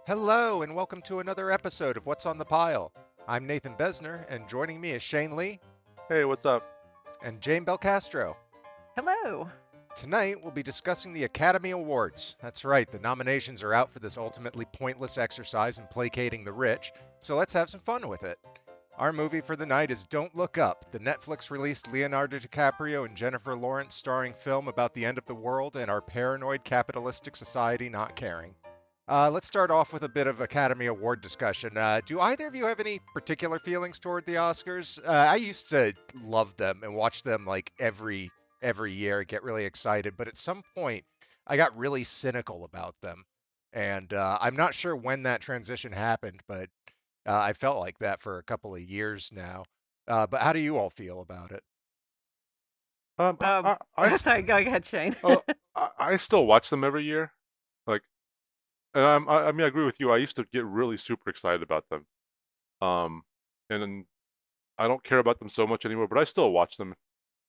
Hello, and welcome to another episode of What's on the Pile. I'm Nathan Besner, and joining me is Shane Lee Hey, what's up? and Jane Belcastro. Hello. Tonight, we'll be discussing the Academy Awards. That's right, the nominations are out for this ultimately pointless exercise in placating the rich, so let's have some fun with it. Our movie for the night is Don't Look Up, the Netflix released Leonardo DiCaprio and Jennifer Lawrence starring film about the end of the world and our paranoid capitalistic society not caring. Let's start off with a bit of Academy Award discussion. Do either of you have any particular feelings toward the Oscars? I used to love them and watch them like every year, get really excited, but at some point I got really cynical about them, and I'm not sure when that transition happened, but I felt like that for a couple of years now. But how do you all feel about it? Um, I, I, I s- Sorry, go ahead, Shane. oh, I still watch them every year. Like, and I mean, I agree with you. I used to get really super excited about them. Um, and then I don't care about them so much anymore, but I still watch them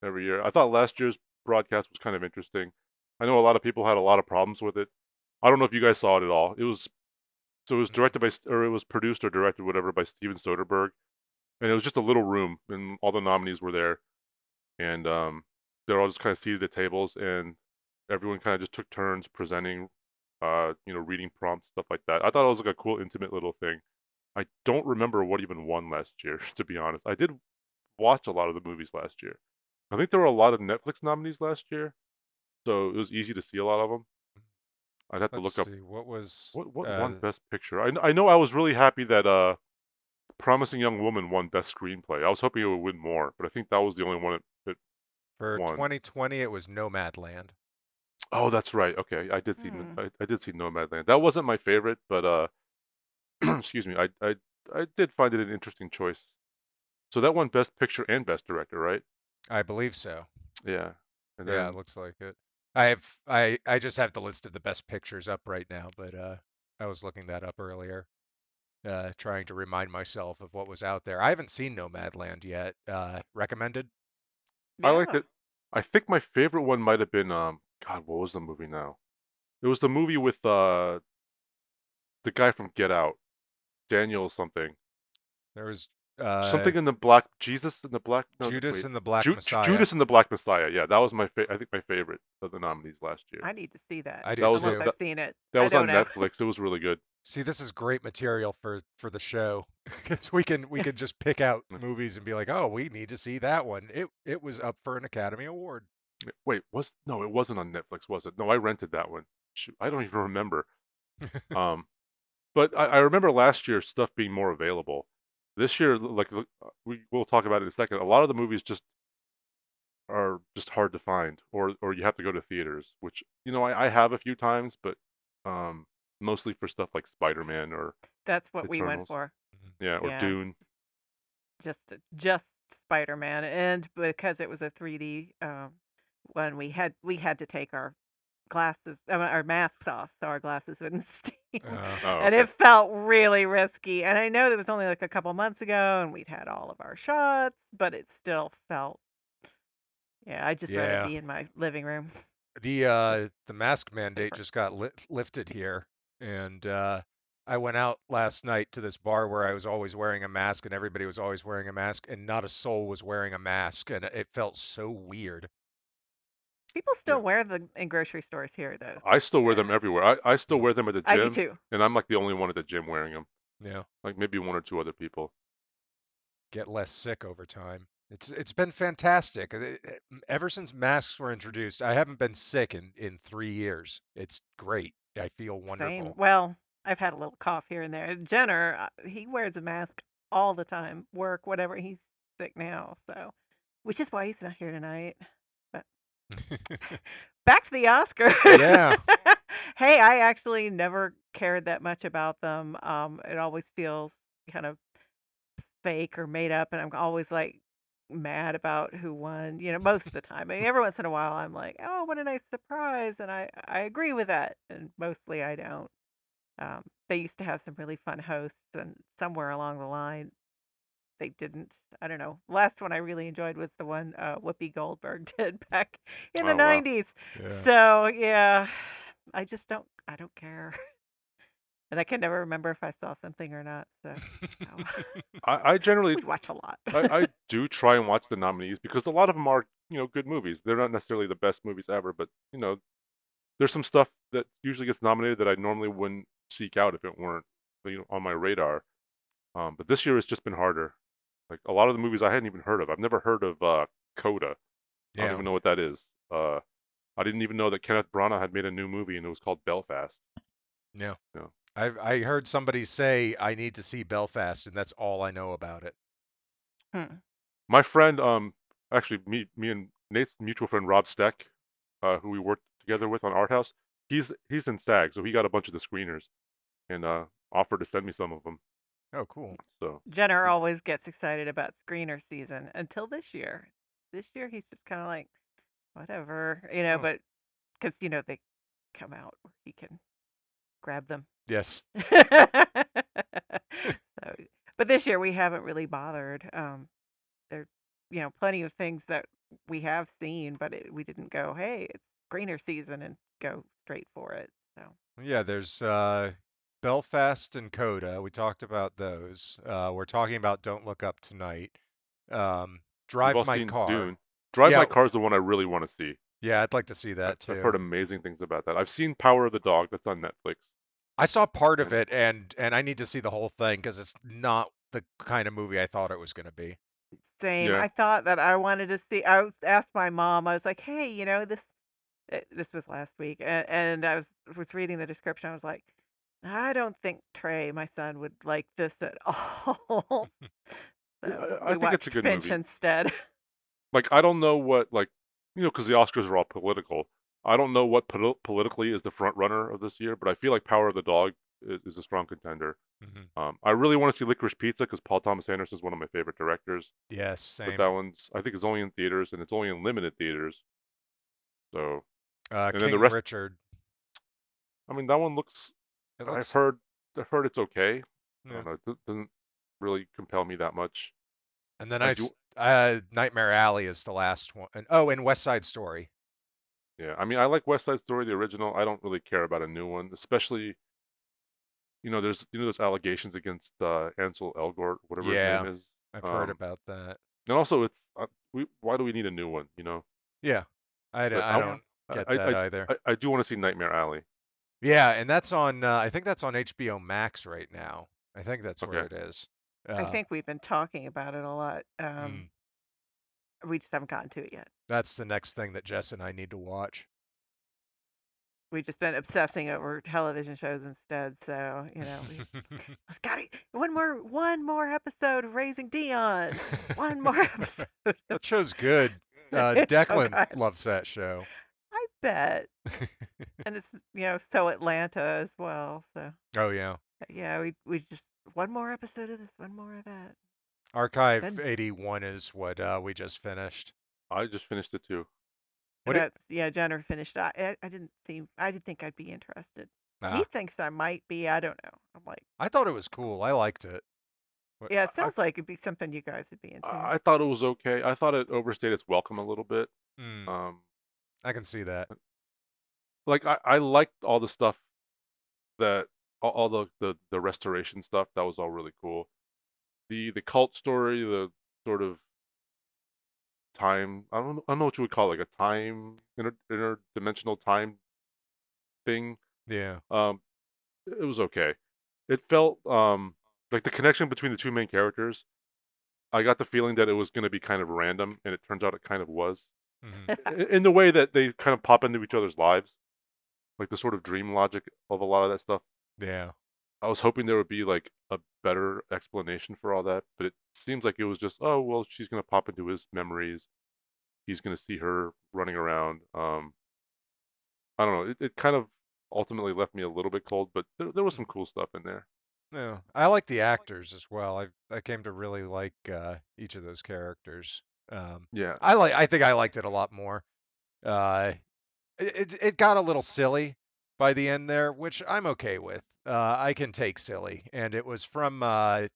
every year. I thought last year's broadcast was kind of interesting. I know a lot of people had a lot of problems with it. I don't know if you guys saw it at all. It was directed by, or it was produced or directed, whatever, by Steven Soderbergh, and it was just a little room, and all the nominees were there, and they're all just kind of seated at tables, and everyone kind of just took turns presenting, reading prompts, stuff like that. I thought it was like a cool, intimate little thing. I don't remember what even won last year, to be honest. I did watch a lot of the movies last year. I think there were a lot of Netflix nominees last year, so it was easy to see a lot of them. I'd have to Let's look up see, what was what won Best Picture. I know I was really happy that Promising Young Woman won Best Screenplay. I was hoping it would win more, but I think that was the only one that for won. 2020? It was Nomadland. Oh, that's right. Okay, Hmm. I did see Nomadland. That wasn't my favorite, but excuse me. I did find it an interesting choice. So that won Best Picture and Best Director, right? I believe so. Yeah. And Yeah, it then looks like it. I just have the list of the best pictures up right now, but I was looking that up earlier, trying to remind myself of what was out there. I haven't seen Nomadland yet. Recommended? I liked Yeah. it. I think my favorite one might have been God, what was the movie now? It was the movie with the guy from Get Out, Daniel something. There was Something in the Black Jesus in the Black no Judas wait. and the Black Messiah. Judas and the Black Messiah. Yeah, that was I think my favorite of the nominees last year. I need to see that I That did was unless on too. I've seen it. that I was don't on know. Netflix. It was really good. See, this is great material for the show because we can just pick out movies and be like, oh, we need to see that one. It was up for an Academy Award. Wait, was no, it wasn't on Netflix, was it? No, I rented that one. Shoot, I don't even remember. Um, but I remember last year stuff being more available. This year, we'll talk about it in a second. A lot of the movies just are just hard to find, or you have to go to theaters, which I have a few times, but um, mostly for stuff like Spider-Man or That's what we went Eternals, for. yeah, or Yeah, Dune. just Spider-Man, and because it was a 3D one, we had to take our glasses, our masks off, so our glasses wouldn't steam, Oh, and okay. it felt really risky. And I know that was only like a couple months ago, and we'd had all of our shots, but it still felt. Yeah, I'd just rather Yeah. be in my living room. Just The mask mandate safer. just got lifted here, and I went out last night to this bar where I was always wearing a mask, and everybody was always wearing a mask, and not a soul was wearing a mask, and it felt so weird. People Yeah, still wear them in grocery stores here, though. I still wear them everywhere. I still Mm, wear them at the I do gym, too. and I'm like the only one at the gym wearing them. yeah, Like maybe one or two other people. get less sick over time. It's been fantastic. Ever since masks were introduced, I haven't been sick in 3 years. It's great. I feel Same. wonderful. Well, I've had a little cough here and there. Jenner, he wears a mask all the time, work, whatever. He's sick now, so which is why he's not here tonight. But back to the Oscars. Yeah. Hey, I actually never cared that much about them. It always feels kind of fake or made up, and I'm always like mad about who won. Most of the time. I mean, every once in a while, I'm like, oh, what a nice surprise, and I agree with that, and mostly I don't. They used to have some really fun hosts, and somewhere along the line, they didn't. I don't know. Last one I really enjoyed was the one Whoopi Goldberg did back in the Oh wow. '90s. Yeah. So yeah, I just don't. I don't care. And I can never remember if I saw something or not. So oh, I generally we watch a lot. I do try and watch the nominees because a lot of them are good movies. They're not necessarily the best movies ever, but there's some stuff that usually gets nominated that I normally wouldn't seek out if it weren't on my radar. But this year it's just been harder. Like a lot of the movies I hadn't even heard of. I've never heard of Coda. I don't Yeah. even know what that is. I didn't even know that Kenneth Branagh had made a new movie and it was called Belfast. Yeah. You know. I heard somebody say I need to see Belfast, and that's all I know about it. Hmm. My friend, actually, me and Nate's mutual friend Rob Steck, who we worked together with on Art House, he's in SAG, so he got a bunch of the screeners and offered to send me some of them. Oh, cool. So Jenner always gets excited about screener season until this year. This year he's just kind of like, whatever, Oh, but because, they come out where he can grab them. yes. So, but this year we haven't really bothered. There, plenty of things that we have seen, but we didn't go, hey, it's screener season and go straight for it. So, Yeah, there's Belfast and Coda. We talked about those. We're talking about Don't Look Up Tonight. we've Drive all My seen Car. Dune. Drive Yeah, My Car is the one I really want to see. yeah, I'd like to see that I've heard too. amazing things about that. I've seen Power of the Dog. That's on Netflix. I saw part of And it, and I need to see the whole thing because it's not the kind of movie I thought it was going to be. same. yeah, I thought that I wanted to see. Asked my mom. I was like, hey, this was last week, and I was reading the description. I was like, I don't think Trey, my son, would like this at all. So I we think it's a watched good Finch movie. instead. Like I don't know what because the Oscars are all political. I don't know what politically is the front runner of this year, but I feel like Power of the Dog is a strong contender. Hmm. I really want to see Licorice Pizza because Paul Thomas Anderson is one of my favorite directors. Yes, But same. that one's I think is only in theaters and it's only in limited theaters. So and then the King rest, Richard. I mean, that one looks. It I've looks. heard I've heard it's okay. I Yeah. don't know. It doesn't really compel me that much. And then I do. Nightmare Alley is the last one. And oh, and West Side Story. Yeah. I mean, I like West Side Story, the original. I don't really care about a new one, especially there's those allegations against Ansel Elgort, whatever his name Yeah, is. I've heard Um, about that. and also it's why do we need a new one? Yeah, But I don't get that either. I do want to see Nightmare Alley. Yeah, and that's on. I think that's on HBO Max right now. I think that's where Okay. it is. I Uh, think we've been talking about it a lot. mm, We just haven't gotten to it yet. that's the next thing that Jess and I need to watch. We've just been obsessing over television shows instead. So let's got it. One more episode of Raising Dion. One more episode. That show's good. It's so Declan good. loves that show. I bet. And it's so Atlanta as well. So Oh yeah. yeah, we just one more episode of this, one more of that. Archive Then 81 is what we just finished. I just finished it too. What it? Jenner finished. I didn't think I'd be interested. He Ah, thinks I might be. I don't know. I'm like, I thought it was cool. I liked it. What? yeah, it I sounds like it'd be something you guys would be into. I thought it was okay. I thought it overstayed its welcome a little bit. Mm, Um, I can see that. like I liked all the stuff that all the restoration stuff. That was all really cool. The cult story, the sort of time. I don't know what you would call it, like a time interdimensional time thing. Yeah. Um, it was okay. It felt like the connection between the two main characters. I got the feeling that it was going to be kind of random, and it turns out it kind of was. Hmm. In the way that they kind of pop into each other's lives, like the sort of dream logic of a lot of that stuff. Yeah. I was hoping there would be like a better explanation for all that, but it seems like it was just, oh well, she's gonna pop into his memories. He's gonna see her running around. I don't know. It kind of ultimately left me a little bit cold, but there was some cool stuff in there. Yeah. I like the actors as well. I came to really like each of those characters. Um, Yeah, I think I liked it a lot more. Uh, it got a little silly by the end there, which I'm okay with. I can take silly, and it was from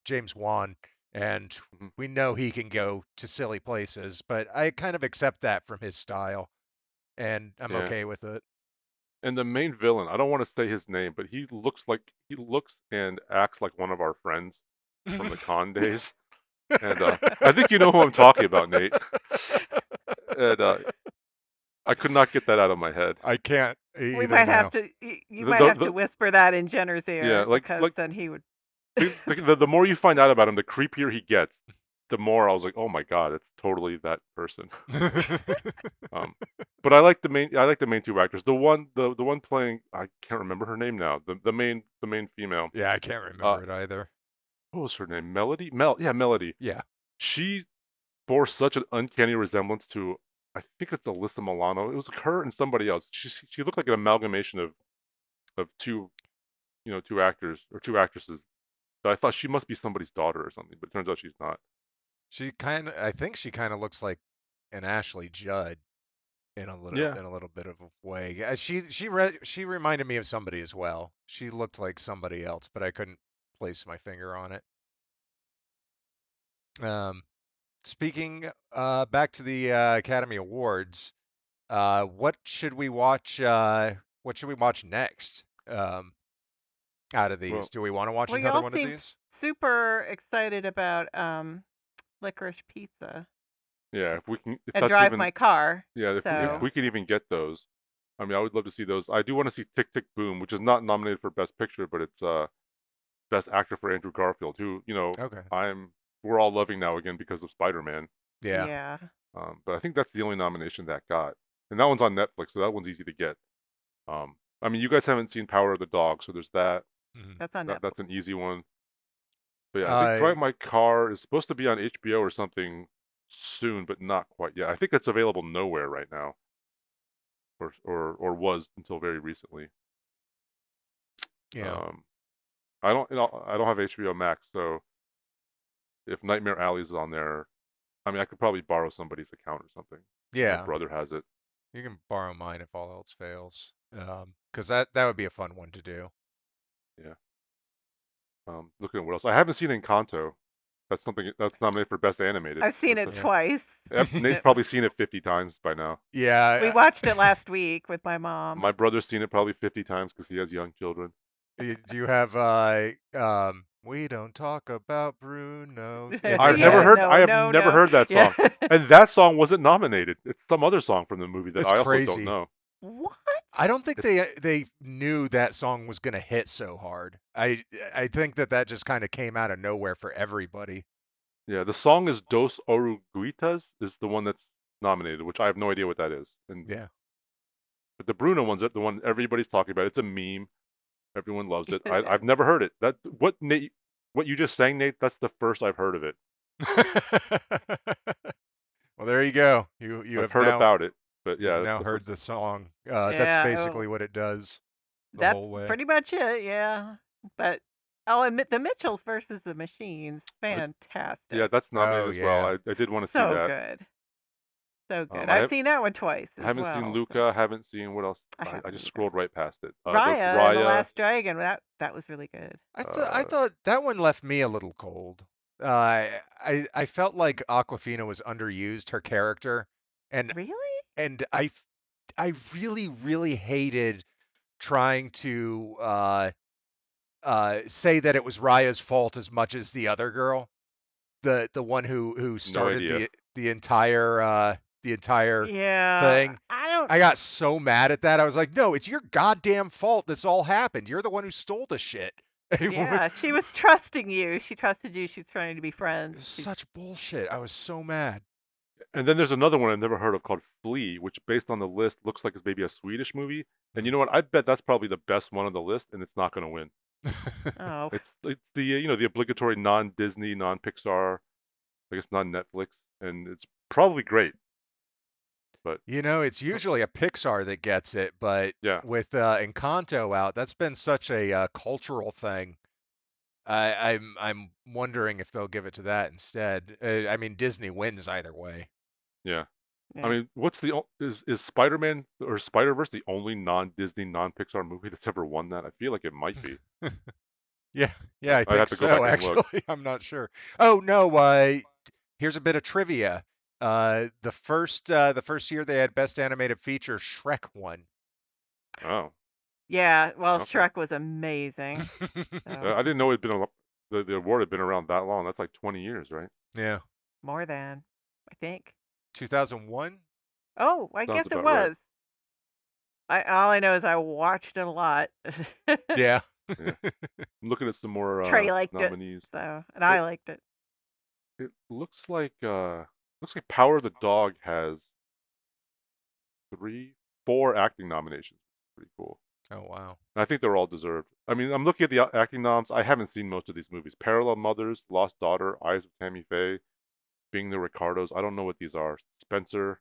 James Wan, and hmm we know he can go to silly places, but I kind of accept that from his style, and I'm yeah. okay with it. And the main villain, I don't want to say his name, but he looks and acts like one of our friends from the con days. And I think you know who I'm talking about, Nate. And I could not get that out of my head. I can't We either might have now. to. You The might have the, to whisper that in Jenner's yeah, ear because then he would. the more you find out about him, the creepier he gets. The more I was like, oh my god, it's totally that person. But I like the main two actors. The one playing, I can't remember her name now. The main female. Yeah, I can't remember it either. What was her name? Melody? Melody. Yeah. She bore such an uncanny resemblance to, I think it's Alyssa Milano. It was her and somebody else. She looked like an amalgamation of two two actors or two actresses. So I thought she must be somebody's daughter or something, but it turns out she's not. I think she kind of looks like an Ashley Judd in a Yeah. little bit of a way. She reminded me of somebody as well. She looked like somebody else, but I couldn't place my finger on it. Speaking back to the Academy Awards, what should we watch? What should we watch next? Out of these, Well, do we want to watch Well, another y'all one of seem these? super excited about licorice pizza yeah, if and that's drive even my car. yeah, if So we could even get those. I mean, I would love to see those. I do want to see Tick Tick Boom, which is not nominated for Best Picture, but it's Best Actor for Andrew Garfield, who, Okay. we're all loving now again because of Spider-Man. Yeah. yeah. But I think that's the only nomination that got. And that one's on Netflix, so that one's easy to get. I mean, you guys haven't seen Power of the Dog, so there's that. Mhm. That's on Netflix. That's an easy one. But yeah, I think Drive My Car is supposed to be on HBO or something soon, but not quite yet. I think it's available nowhere right now, or was until very recently. Yeah. I don't have HBO Max, so if Nightmare Alley is on there, I mean, I could probably borrow somebody's account or something. My Yeah. brother has it. You can borrow mine if all else fails. Because that would be a fun one to do. Yeah. Looking at what else I haven't seen Encanto. That's something that's nominated for Best Animated. I've seen it twice. Nate's probably seen it 50 times by now. Yeah. We watched it last week with my mom. My brother's seen it probably 50 times because he has young children. Do you have we don't talk about Bruno? I've never heard. I have never heard that song, and that song wasn't nominated. It's some other song from the movie that I also don't know. What? I don't think they knew that song was gonna hit so hard. I think that just kind of came out of nowhere for everybody. Yeah, the song is Dos Oruguitas is the one that's nominated, which I have no idea what that is. And Yeah. but the Bruno one's the one everybody's talking about. It's a meme. Everyone loves it. I've never heard it. What you just sang, Nate, that's the first I've heard of it. Well, there you go. I've heard about it, but yeah, you've now heard the song. That's Yeah, basically what it does the That's whole way. pretty much it, yeah. But and the Mitchells versus the Machines, fantastic. Yeah, that's nominated as well. I did want to see that. So good. So good. I've seen that one twice as I haven't well. seen Luca. Haven't seen what else. I just scrolled right past it. Raya, and the Last Dragon. That was really good. I thought that one left me a little cold. I felt like Awkwafina was underused, her character, and Really? and I really hated trying to say that it was Raya's fault as much as the other girl, the one who started the entire thing. I got so mad at that. I was like, no, it's your goddamn fault this all happened. You're the one who stole the shit. Yeah, she was trusting you. She trusted you. She was trying to be friends. Such bullshit. I was so mad. And then there's another one I've never heard of called Flea, which based on the list looks like it's maybe a Swedish movie. And you know what? I bet that's probably the best one on the list, and it's not going to win. Oh. It's the the obligatory non-Disney, non-Pixar, I guess non-Netflix, and it's probably great. But it's usually a Pixar that gets it, but with Encanto out, that's been such a cultural thing. I'm wondering if they'll give it to that instead. I mean, Disney wins either way. Yeah. I mean, is Spider-Man or Spider-Verse the only non-Disney, non-Pixar movie that's ever won that? I feel like it might be. Yeah, I think have to go back and look. actually. I'm not sure. Oh no, here's a bit of trivia. The first year they had Best Animated Feature, Shrek won. Oh, Yeah, well, okay. Shrek was amazing. So I didn't know the award had been around that long. That's like 20 years, right? Yeah. more than, I think. 2001? Oh, I Sounds guess it about right. was. All I know is I watched it a lot. Yeah. Yeah. I'm looking at some more Trey liked it, nominees. so and It I liked it. it looks like Power of the Dog has 4 acting nominations. Pretty cool. Oh, wow. And I think they're all deserved. I mean, I'm looking at the acting noms. I haven't seen most of these movies. Parallel Mothers, Lost Daughter, Eyes of Tammy Faye, Being the Ricardos. I don't know what these are. Spencer.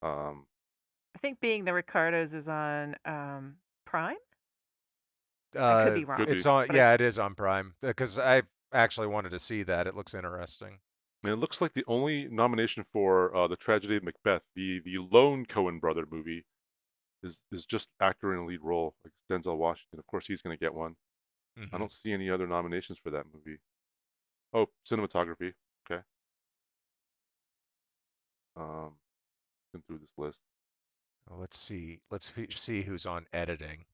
Um, I think Being the Ricardos is on Prime. I could Uh, be wrong, could it's be. on, but yeah, it is on Prime because I actually wanted to see that. It looks interesting. And it looks like the only nomination for The Tragedy of Macbeth, the lone Coen brother movie, is just actor in a lead role, like Denzel Washington. Of course, he's going to get one. I Hmm. don't see any other nominations for that movie. Oh, cinematography. Okay. Um, been through this list. Well, let's see. See who's on editing.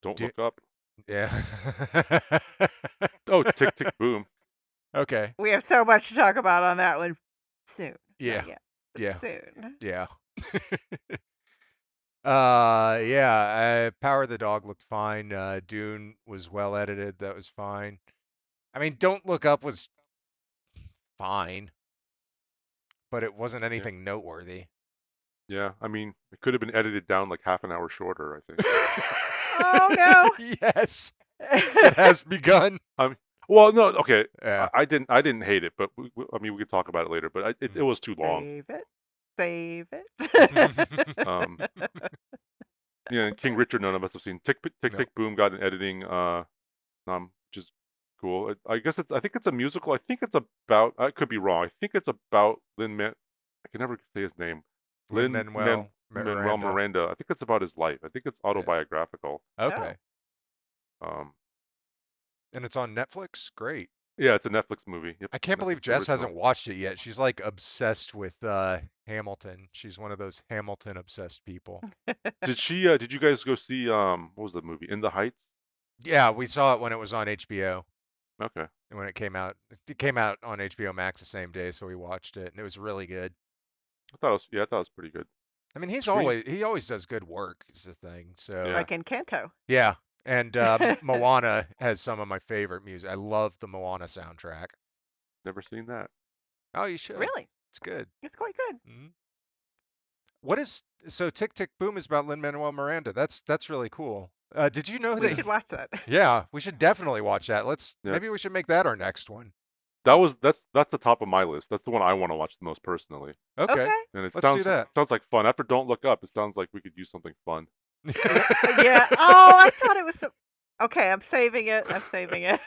Don't Do, Look Up. yeah. Oh, Tick Tick Boom. Okay. we have so much to talk about on that one soon. Yeah. Not yet, but Yeah. soon. Yeah. Yeah. Power of the Dog looked fine. Dune was well edited. That was fine. I mean, Don't Look Up was fine, but it wasn't Yeah. anything noteworthy. Yeah. I mean, it could have been edited down like half an hour shorter, I think. Oh no. Yes, it has begun. Well, no, okay. Yeah. I didn't hate it, but I mean, we could talk about it later. But it was too long. Save it. Save it. Um, yeah, and King Richard, none of us have seen. Tick No. Tick Boom got an editing which is cool. I guess I think it's a musical. I think it's about. I could be wrong. I think it's about I can never say his name. Lin-Manuel Manuel Miranda. Miranda. I think it's about his life. I think it's Yeah. autobiographical. Okay. Um, And it's on Netflix? Great. yeah, it's a Netflix movie. Yep, I can't believe Netflix Jess original. hasn't watched it yet. She's like obsessed with Hamilton. She's one of those Hamilton obsessed people. Did you guys go see what was the movie? In the Heights? Yeah, we saw it when it was on HBO. Okay. And when it came out on HBO Max the same day, so we watched it and it was really good. I thought it was pretty good. I mean, he Screen. always does good work is the thing. So Yeah. Like Encanto. yeah. And Moana has some of my favorite music. I love the Moana soundtrack. Never seen that. Oh, you should. Really? It's good. It's quite good. So Tick Tick Boom is about Lin-Manuel Miranda. That's really cool. Did you know We that? should watch that. Yeah, we should definitely watch that. Yeah. Maybe we should make that our next one. That's the top of my list. That's the one I want to watch the most personally. Okay. And it Let's do that. sounds like fun. After Don't Look Up, it sounds like we could do something fun. Yeah. Oh, I thought it was okay, I'm saving it. I'm saving it.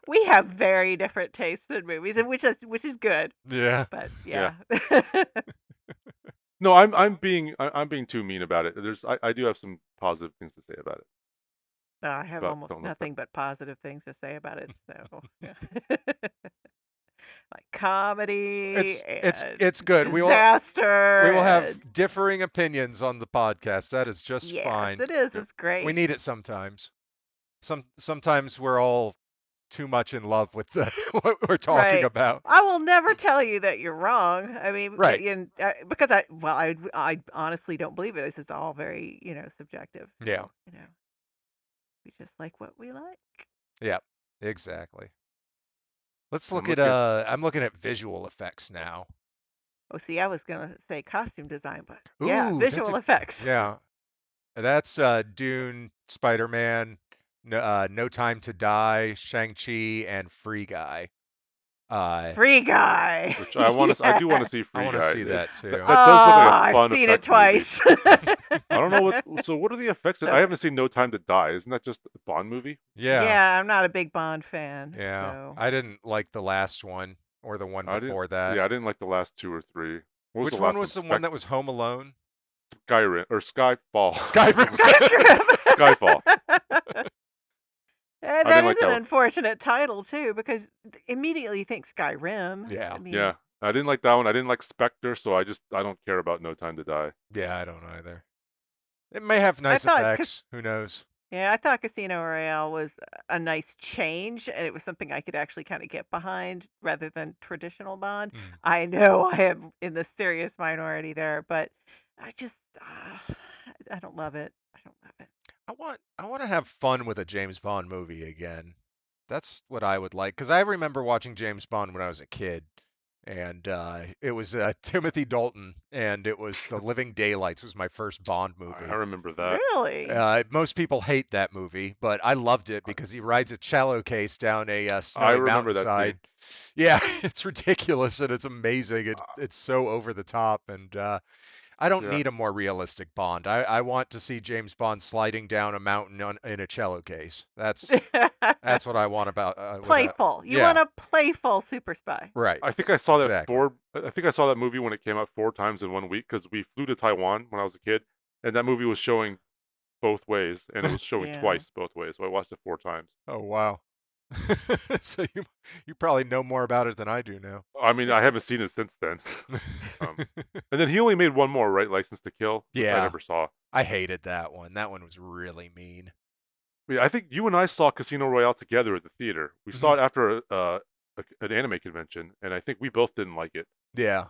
We have very different tastes in movies, and which is good. Yeah. But yeah. No, I'm being too mean about it. I do have some positive things to say about it. I have But almost Don't Look Up. nothing but positive things to say about it. So, yeah. Like comedy. It's good. Disaster. We will have differing opinions on the podcast. That is just yes, fine. it is. It's great. We need it sometimes. Sometimes we're all too much in love with what we're talking Right. about. I will never tell you that you're wrong. I mean, Right. because I honestly don't believe it. This is all very, subjective. Yeah. So, we just like what we like. Yeah, exactly. Let's look I'm at I'm looking at visual effects now. Oh, see, I was gonna say costume design, but yeah, Ooh, visual effects. Yeah. That's Dune, Spider-Man, No Time to Die, Shang-Chi, and Free Guy. Free Guy. Which I do want to see Free Guy. I want to see that too. That does look like a fun I've seen it effect movie. twice. I don't know what are the effects? So- I haven't seen No Time to Die. Isn't that just a Bond movie? Yeah. Yeah, I'm not a big Bond fan. Yeah. So. I didn't like the last one or the one before that. Yeah, I didn't like the last 2 or 3. What was Which the one last was the one that was Home Alone? Skyrim or Skyfall? Skyrim. Skyfall. And I that didn't like is that an one. unfortunate title too, because immediately you think Skyrim. Yeah. I mean, Yeah. I didn't like that one. I didn't like Spectre, so I don't care about No Time to Die. Yeah, I don't either. It may have I nice thought, effects. Who knows? yeah, I thought Casino Royale was a nice change, and it was something I could actually kind of get behind rather than traditional Bond. Mm. I know I am in the serious minority there, but I just, I don't love it. I don't love it. I want to have fun with a James Bond movie again. That's what I would like because I remember watching James Bond when I was a kid, and it was Timothy Dalton, and it was The Living Daylights was my first Bond I movie. remember that. Really? Most people hate that movie, but I loved it because he rides a cello case down a I snowy remember that mountainside. scene. Yeah, it's ridiculous and it's amazing. It's so over the top, and I don't Yeah. need a more realistic Bond. I want to see James Bond sliding down a mountain in a cello case. That's what I want about with a Playful. You yeah, want a playful super spy. right, I think I saw that exactly. I think I saw that movie when it came out 4 times in 1 week because we flew to Taiwan when I was a kid, and that movie was showing both ways, and it was showing Yeah. twice both ways. So I watched it 4 times. Oh wow. So you probably know more about it than I do now. I mean, I haven't seen it since then. And then he only made one more, right? License to Kill, which I Yeah, never saw. I hated that one. That one was really mean. I think you and I saw Casino Royale together at the theater. We saw Hmm. it after an anime convention, and I think we both didn't like it. Yeah, And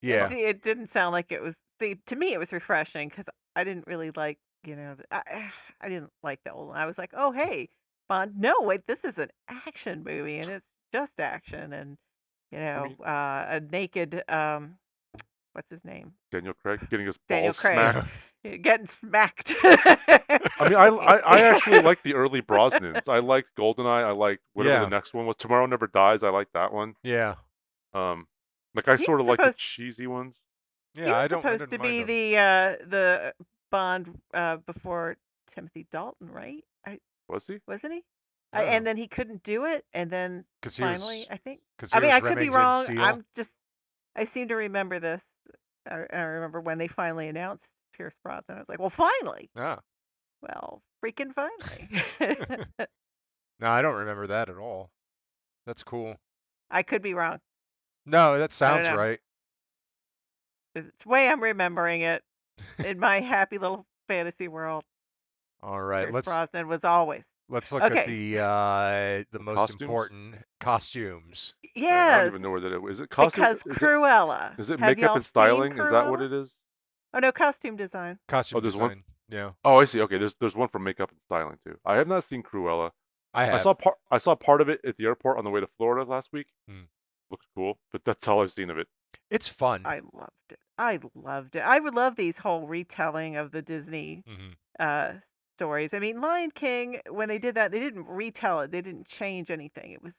yeah, see, it didn't sound like it was. See, to me, it was refreshing because I didn't really like, I didn't like the old one. I was like, oh, hey, Bond. No, wait, this is an action movie, and it's just action, and I mean, a naked, what's his name? Daniel Craig getting his Daniel balls Craig smacked. getting smacked. I mean, I actually like the early Brosnans. I liked Goldeneye. I liked whatever the yeah, next one was. Tomorrow Never Dies. I like that one. yeah, Um, like I He sort was of like the supposed cheesy ones. he yeah. was I supposed didn't to mind be them the Bond before Timothy Dalton, right? Was he? Wasn't he? oh, And then he couldn't do it, and then because finally, I think. he I mean, was I could be Remington wrong. Steele. I seem to remember this. I remember when they finally announced Pierce Brosnan. I was like, well, finally. Ah, Well, freaking finally. no, I don't remember that at all. That's cool. I could be wrong. No, that I don't sounds know. right. It's the way I'm remembering it in my happy little fantasy world. All right, Pierce Brosnan was always. let's look at Okay. the most Costumes? important costumes. Man, I don't Yes, even know where that is. Is it costume? because Cruella. Is it Have makeup y'all and seen styling? Is that what Cruella? it is? Oh no, costume design. Oh, Costume there's one. design. Yeah, Oh, I see. Okay, there's one for makeup and styling too. I have not seen Cruella. I have. I saw part of it at the airport on the way to Florida last week. Hmm. Looks cool, but that's all I've seen of it. It's fun. I loved it. I loved it. I would love these whole retelling of the Disney Hmm. uh stories. I mean, Lion King, when they did that, they didn't retell it. They didn't change anything. It was,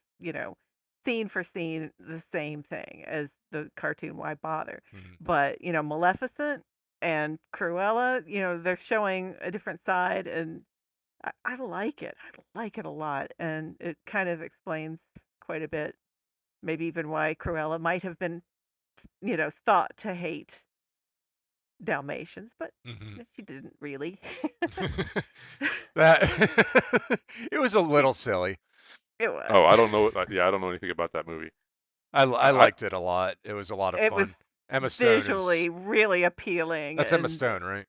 scene for scene the same thing as the cartoon. Why bother? Hmm. But, Maleficent and Cruella, they're showing a different side, and I like it. I like it a lot, and it kind of explains quite a bit. Maybe even why Cruella might have been, thought to hate Dalmatians, but Hmm. she didn't really. That it was a little silly. It Oh, was. I don't know. Yeah, I don't know anything about that movie. I I liked it a lot. It was a lot of It was fun. Emma Stone is visually really appealing, that's Emma and Stone, right?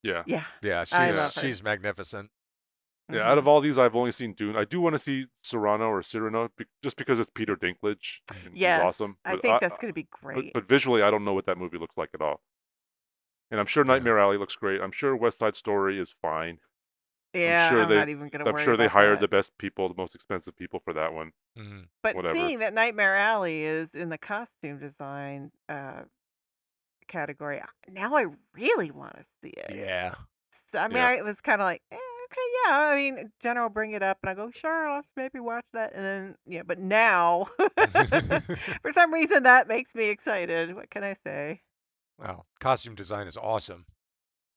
yeah, yeah, Yeah, I yeah, love her. she's magnificent. yeah. Out Hmm. of all these, I've only seen Dune. I do want to see Cyrano or Cyrano just because it's Peter Dinklage Mm. and he's Yes, awesome. I think that's going to be great. But visually, I don't know what that movie looks like at all. And I'm sure Yeah. Nightmare Alley looks great. I'm sure West Side Story is fine. I'm Yeah, sure I'm they not even going to I'm worry sure they about hired that. the best people, the most expensive people for that one. Mhm. But Whatever. seeing that Nightmare Alley is in the costume design category, now I really want to see it. Yeah. So, I mean, Yeah. I was kind of like, okay, yeah. I mean, Jenna will bring it up, and I go, sure, let's maybe watch that. And then, yeah, but now, for some reason, that makes me excited. What can I say? Wow, costume design is awesome.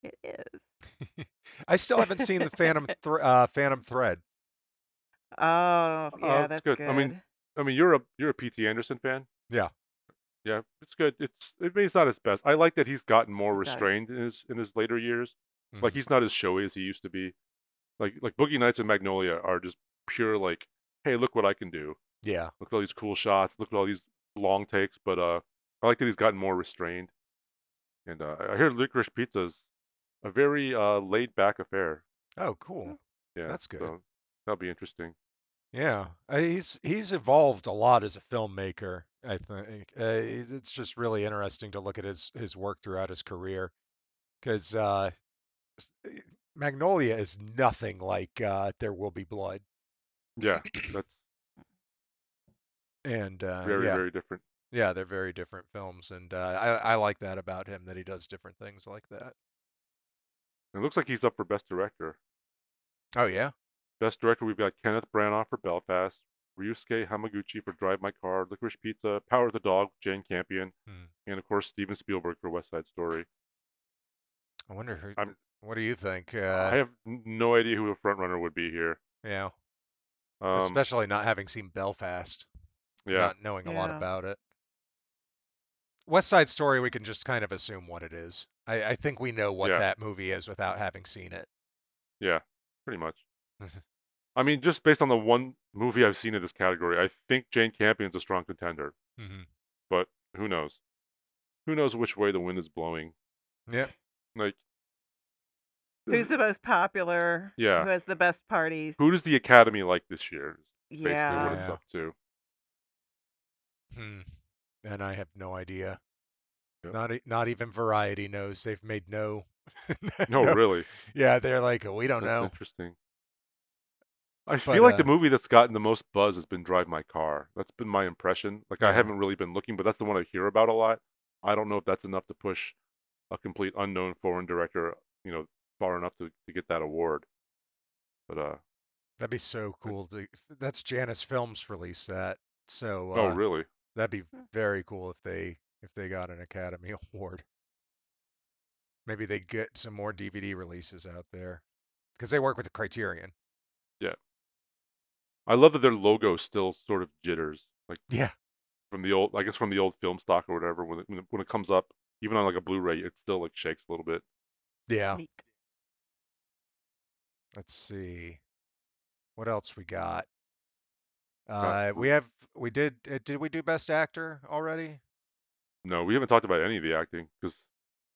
It is. I still haven't seen the Phantom Thread. Oh, yeah, It's that's good. good. You're a P.T. Anderson fan. Yeah. Yeah, it's good. It's not his best. I like that he's gotten more It's not as restrained in his later years. Like Mhm. he's not as showy as he used to be. Like Boogie Nights and Magnolia are just pure like, hey, look what I can do. Yeah. Look at all these cool shots. Look at all these long takes. But I like that he's gotten more restrained. And I hear Licorice Pizza is a very laid back affair. Oh, cool. Yeah, That's good. so that'll be interesting. Yeah, he's evolved a lot as a filmmaker. I think it's just really interesting to look at his work throughout his career because Magnolia is nothing like There Will Be Blood, Yeah, that's and very, yeah, very different. yeah, they're very different films, and I like that about him that he does different things like that. It looks like he's up for Best Director. Oh yeah. Best Director, we've got Kenneth Branagh for Belfast, Ryusuke Hamaguchi for Drive My Car, Licorice Pizza, Power of the Dog, Jane Campion, Hmm. and of course Steven Spielberg for West Side Story. I wonder who. I'm What do you think? I have no idea who the front runner would be here. Yeah, Um, especially not having seen Belfast, yeah, not knowing a lot Yeah. about it. West Side Story, we can just kind of assume what it is. I think we know what yeah, that movie is without having seen it. yeah, pretty much. I mean, just based on the one movie I've seen in this category, I think Jane Campion's a strong contender, Hmm. but who knows? Who knows which way the wind is blowing? Yep. Like, Who's the most popular? Who yeah, has the best parties? who does the Academy like this year? Is basically what it's Yeah. Yeah. up to. And I have no idea. Yep. Not even Variety knows. They've made no. No, No. really, Yeah, they're like, we don't that's know. interesting. I But feel like the movie that's gotten the most buzz has been Drive My Car. That's been my impression. Like, I yeah, haven't really been looking, but that's the one I hear about a lot. I don't know if that's enough to push a complete unknown foreign director, far enough to get that award. But that'd be so cool. That's Janus Films released that, so oh, really? that'd be very cool if they got an Academy Award. Maybe they get some more DVD releases out there because they work with the Criterion. Yeah. I love that their logo still sort of jitters, like Yeah, from the old, I guess from the old film stock or whatever. When it comes up, even on like a Blu-ray, it still like shakes a little bit. yeah. Neat. Let's see what else we got. Got Did we do Best Actor already? no, we haven't talked about any of the acting because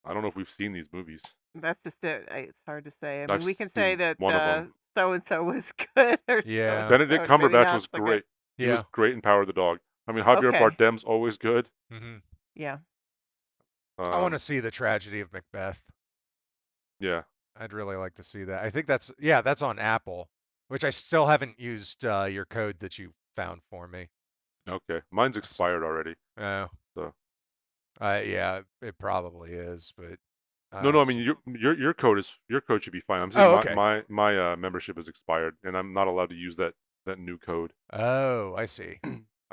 I don't know if we've seen these movies. That's just it. It's hard to say. I mean, I've we can say seen that one of them. so and so was good or so and Yeah, Benedict so maybe Cumberbatch not was so good. great. He was yeah. great in Power of the Dog. I mean, Javier Okay. Bardem's always good. Hmm. Yeah. I want to Um, see the tragedy of Macbeth. yeah. I'd really like to see that. I think that's on Apple, which I still haven't used your code that you found for me. Okay. Mine's That's- expired already. Oh, So yeah, it probably is, but no. I s- mean, your code should be fine. I'm saying oh, my okay. my membership is expired, and I'm not allowed to use that new code. Oh, I see.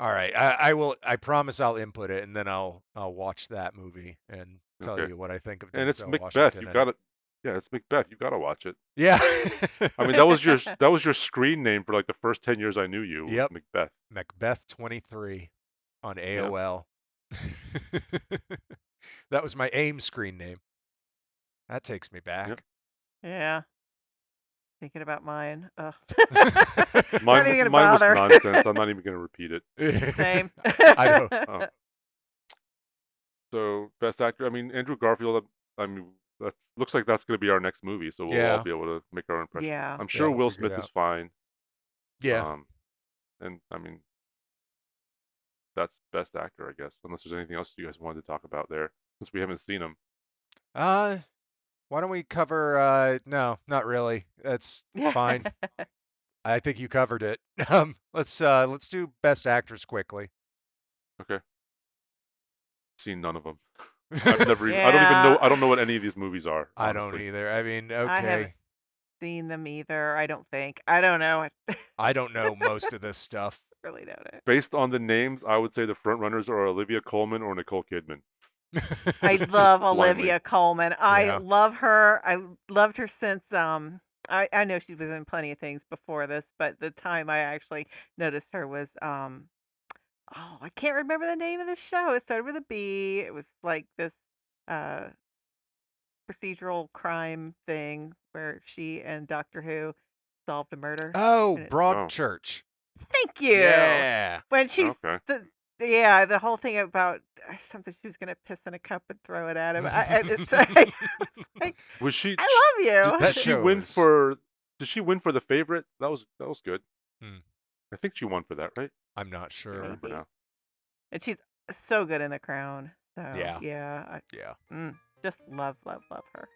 All right, I will. I promise I'll input it, and then I'll watch that movie and tell Okay. you what I think of And it's Denzel Macbeth. Washington You in it. got to Yeah, it's Macbeth. You got to watch it. Yeah. I mean, that was your screen name for like the first 10 years I knew you was Yep. Macbeth. Macbeth 23 on Yeah. AOL. That was my AIM screen name. That takes me Yep. back. Yeah. Thinking about mine. Ugh. Not Mine even gonna mine was bother. nonsense. I'm not even going to repeat it. Same. I know. Oh. So best actor. I mean, Andrew Garfield. I mean, that looks like that's going to be our next movie. So we'll all Yeah. be able to make our impression. Yeah. I'm Yeah, sure we'll Will figure it Smith is out. fine. Yeah. And I mean, that's best actor, I guess. Unless there's anything else you guys wanted to talk about there, since we haven't seen him. Why don't we cover no, not really. That's fine. I think you covered it. Let's do best actress quickly. Okay. Seen none of them. I've never even. I Yeah. don't know what any of these movies are. I don't Honestly. either. I mean, I haven't okay. seen them either. I don't think. I don't know. I don't know most of this stuff. Really don't know. Based on the names, I would say the front runners are Olivia Colman or Nicole Kidman. I Just love blindly. Olivia Colman. I Yeah. love her. I loved her since I know she was in plenty of things before this, but the time I actually noticed her was oh, I can't remember the name of the show. It started with a B. It was like this uh procedural crime thing where she and Doctor Who solved a murder. Oh, And it, Broadchurch. Oh, thank you. Yeah. When she's okay. yeah, the whole thing about something she was gonna piss in a cup and throw it at him. It's like, Was she? I love Did, you. That did she win shows. for? Did she win for the favorite? That was good. Hmm, I think she won for that, right? I'm not Can't sure. remember Maybe. now. And she's so good in The Crown. So Yeah, yeah, yeah. just love, love, love her.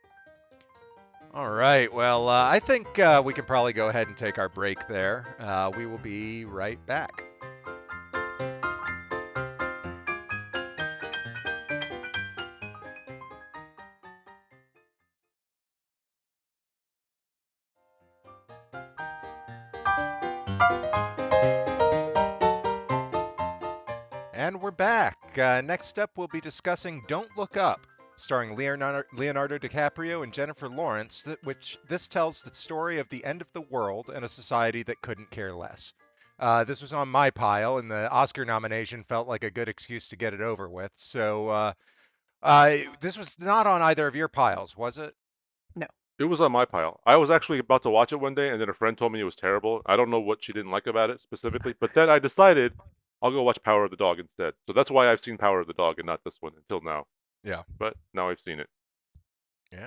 All right. Well, I think we can probably go ahead and take our break there. We will be right back. And we're back. Next up, we'll be discussing Don't Look Up, starring Leonardo DiCaprio and Jennifer Lawrence, which this tells the story of the end of the world and a society that couldn't care less. This was on my pile, and the Oscar nomination felt like a good excuse to get it over with. So this was not on either of your piles, was it? No. It was on my pile. I was actually about to watch it one day, and then a friend told me it was terrible. I don't know what she didn't like about it specifically, but then I decided I'll go watch Power of the Dog instead. So that's why I've seen Power of the Dog and not this one until now. Yeah. But now I've seen it. Yeah.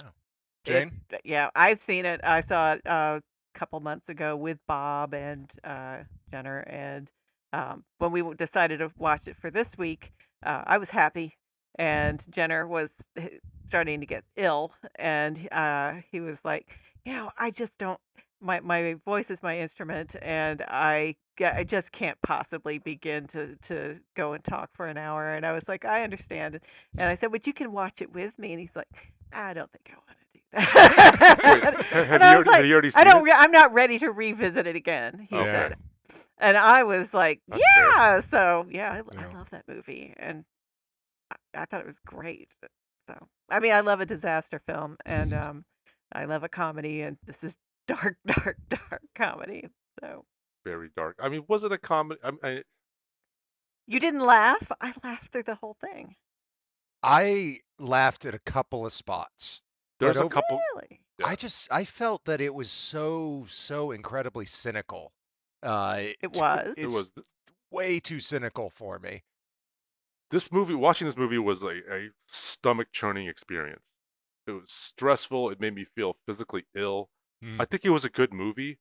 It, Jane? yeah, I've seen it. I saw it a couple months ago with Bob and Jenner, and when we decided to watch it for this week, I was happy, and Jenner was starting to get ill, and he was like, I just don't. My voice is my instrument, and I just can't possibly begin to go and talk for an hour. And I was like, I understand. And I said, but you can watch it with me. And he's like, I don't think I want to do Wait, that. had And he I was already, had like, he already seen it? I'm not ready to revisit it again, he Okay. said. And I was like, That's fair. yeah. So yeah, I Yeah. love that movie, and I thought it was great. So I mean, I love a disaster film, and I love a comedy, and this is dark, dark, dark comedy. So Very dark. I mean, was it a comedy? you didn't laugh? I laughed through the whole thing. I laughed at a couple of spots, but There's a over, couple. Really? Yeah. I felt that it was so incredibly cynical. It was. It It's was way too cynical for me. this movie. Watching this movie was a stomach churning experience. It was stressful. It made me feel physically ill. Hmm. I think it was a good movie,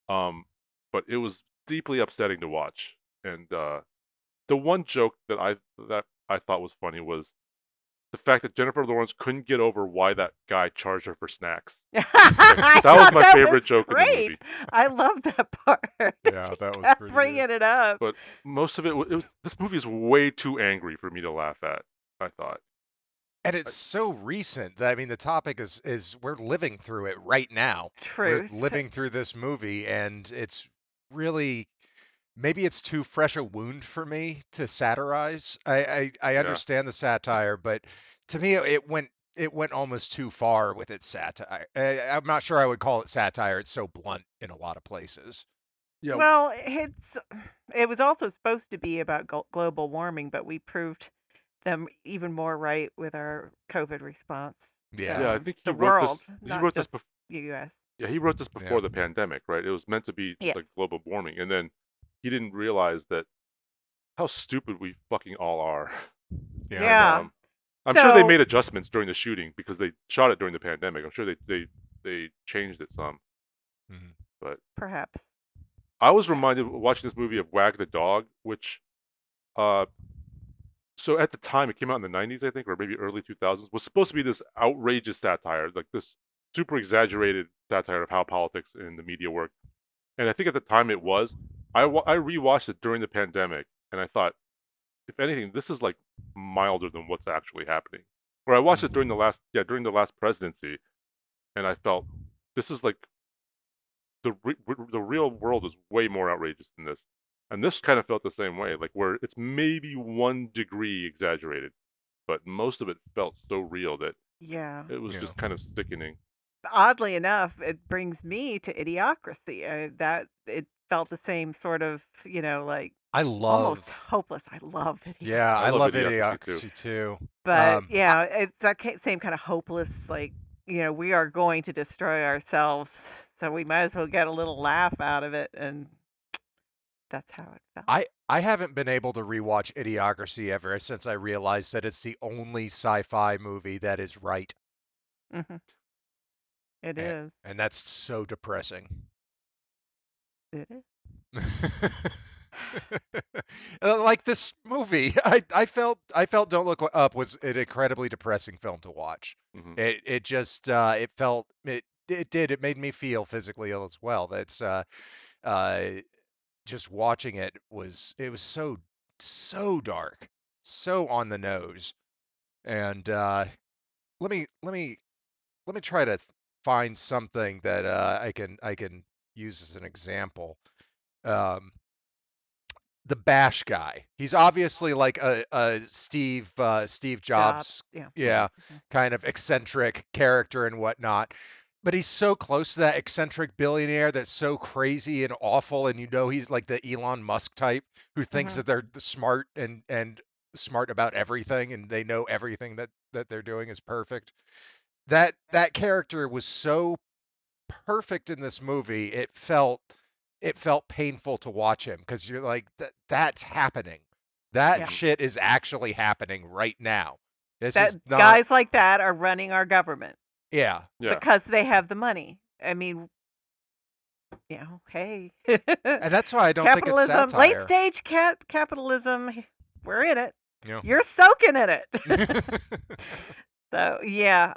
but it was deeply upsetting to watch. And the one joke that I thought was funny was the fact that Jennifer Lawrence couldn't get over why that guy charged her for snacks. I That was thought my that favorite was joke in the great. movie. I love that part. Yeah, She that was kept pretty bringing it up. But most of it was this movie is way too angry for me to laugh at, I thought. And it's so recent that, I mean, the topic is we're living through it right now. We're Truth. living through this movie, and it's really, maybe it's too fresh a wound for me to satirize. I Yeah. understand the satire, but to me it went almost too far with its satire. I'm not sure I would call it satire. It's so blunt in a lot of places. Yeah. Well, it was also supposed to be about global warming, but we proved them even more right with our COVID response. Yeah. Yeah, I think he The wrote this world, he not wrote this just U.S. Yeah, he wrote this before Yeah. the pandemic, right? It was meant to be just like Yes. global warming, and then he didn't realize that how stupid we fucking all are. Yeah. And Yeah. I'm sure they So made adjustments during the shooting because they shot it during the pandemic. I'm sure they changed it some. Mhm. But perhaps. I was reminded watching this movie of Wag the Dog, which uh so at the time it came out in the 90s, I think, or maybe early 2000s, was supposed to be this outrageous satire, like this super exaggerated satire of how politics and the media work. And I think at the time it was. I rewatched it during the pandemic, and I thought, if anything, this is like milder than what's actually happening. Or I watched it during the last presidency, and I felt this is like the real world is way more outrageous than this. And this kind of felt the same way, like where it's maybe 1 degree exaggerated, but most of it felt so real that Yeah. it was Yeah. just kind of sickening. Oddly enough, it brings me to Idiocracy. That it felt the same sort of, like I almost love. hopeless. I love Idiocracy. Yeah, I I love love Idiocracy too. Idiocracy too. But I, yeah, it's that same kind of hopeless, like, we are going to destroy ourselves, so we might as well get a little laugh out of it, and that's how it felt. I haven't been able to rewatch Idiocracy ever since I realized that it's the only sci-fi movie that is right. Hmm. It And, is. and that's so depressing. It is. Like this movie, I felt Don't Look Up was an incredibly depressing film to watch. Hmm. It just it felt it made me feel physically ill as well. That's uh just watching it was so dark, so on the nose. And let me let me let me try to find something that I can use as an example. Um, the Bash guy. He's obviously like a Steve Jobs. Jobs, Yeah. yeah, Mhm. kind of eccentric character and whatnot. But he's so close to that eccentric billionaire that's so crazy and awful, and you know he's like the Elon Musk type who thinks Mhm. that they're smart and smart about everything, and they know everything that they're doing is perfect. That character was so perfect in this movie. It felt painful to watch him because you're like that's happening. That Yeah. Hmm. shit is actually happening right now. This That is not guys like that are running our government yeah. Yeah. because they have the money. I mean, hey. And that's why I don't think it's Capitalism, late satire. stage capitalism, we're in it. You You're soaking in it. know. So, yeah,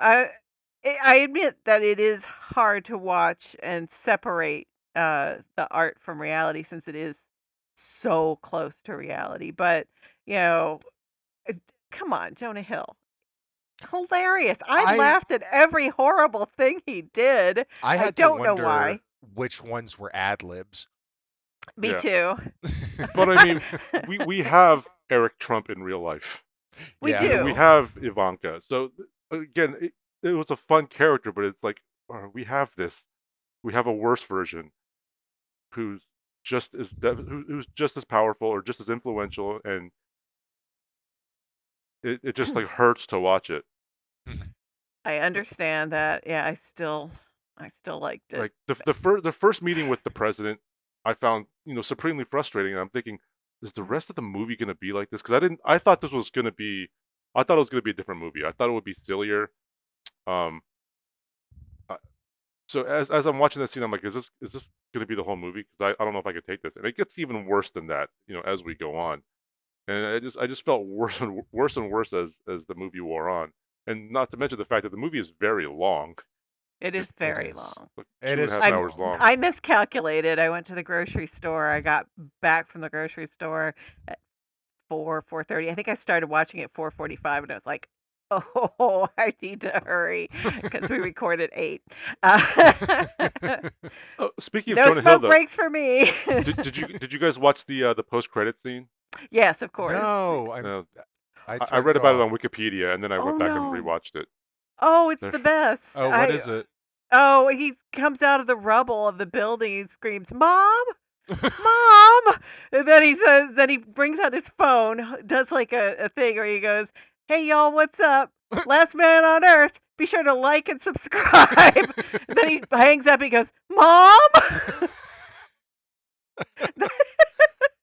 I admit that it is hard to watch and separate the art from reality since it is so close to reality. But, you know, uh, come on, Jonah Hill. Hilarious. I I laughed at every horrible thing he did. I I had to don't know wonder why. which ones were ad libs. Me Yeah. too. But I mean, we have Eric Trump in real life. We Yeah. We do. have Ivanka. So again, it was a fun character, but it's like we have this. We have a worse version who's who's just as powerful or just as influential, and it just like hurts to watch it. I understand that. Yeah, I still liked it. Like the first meeting with the president, I found supremely frustrating. And I'm thinking, is the Mhm. rest of the movie gonna be like this? Because I thought this was gonna be, I thought it was gonna be a different movie. I thought it would be sillier. Um, I- so as I'm watching that scene, I'm like, is this gonna be the whole movie? Because I don't know if I could take this, and it gets even worse than that, as we go on. And I just felt worse and worse as the movie wore on. And not to mention the fact that the movie is very long, It is It very is. long. like It two and a is half too I'm hours long. long. I miscalculated. I went to the grocery store. I got back from the grocery store at 4:30. I think I started watching at 4:45 and I was like, "Oh, I need to hurry because we record at 8." Uh, Oh, speaking of no Jonah Hill, smoke though, breaks for me. did you guys watch the post credit scene? Yes, of course. No, Uh, I I turned read it about it off. on Wikipedia, and then I went Oh back and no. rewatched it. Oh, it's There- the best. Oh, what is it? Oh, he comes out of the rubble of the building and screams, "Mom! Mom!" And then then he brings out his phone, does like a thing where he goes, "Hey y'all, what's up? Last man on earth. Be sure to like and subscribe." And then he hangs up. He goes, "Mom!"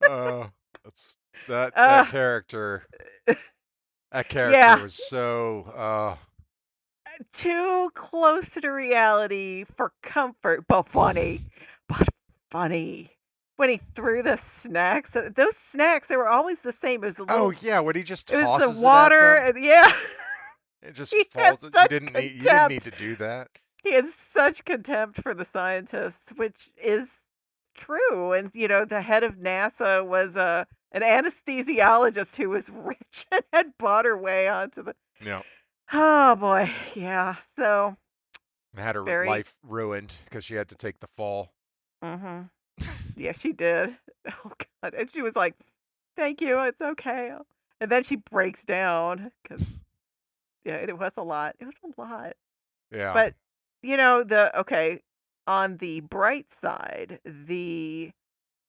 Oh, that's uh, that character yeah, was so too close to the reality for comfort, but funny, but funny. When he threw the snacks, those snacks, they were always the same. oh yeah, when he just It was the tosses it at water, them, and yeah, it just he had falls. such You didn't need contempt. to do that. He had such contempt for the scientists, which is true. And the head of NASA was an anesthesiologist who was rich and had bought her way onto the. You know, Oh boy, yeah. So had her very. life ruined because she had to take the fall. Mm-hmm. Yeah, she did. Oh God, and she was like, "Thank you, it's okay." And then she breaks down because yeah, it was a lot. It was a lot. Yeah. But on the bright side,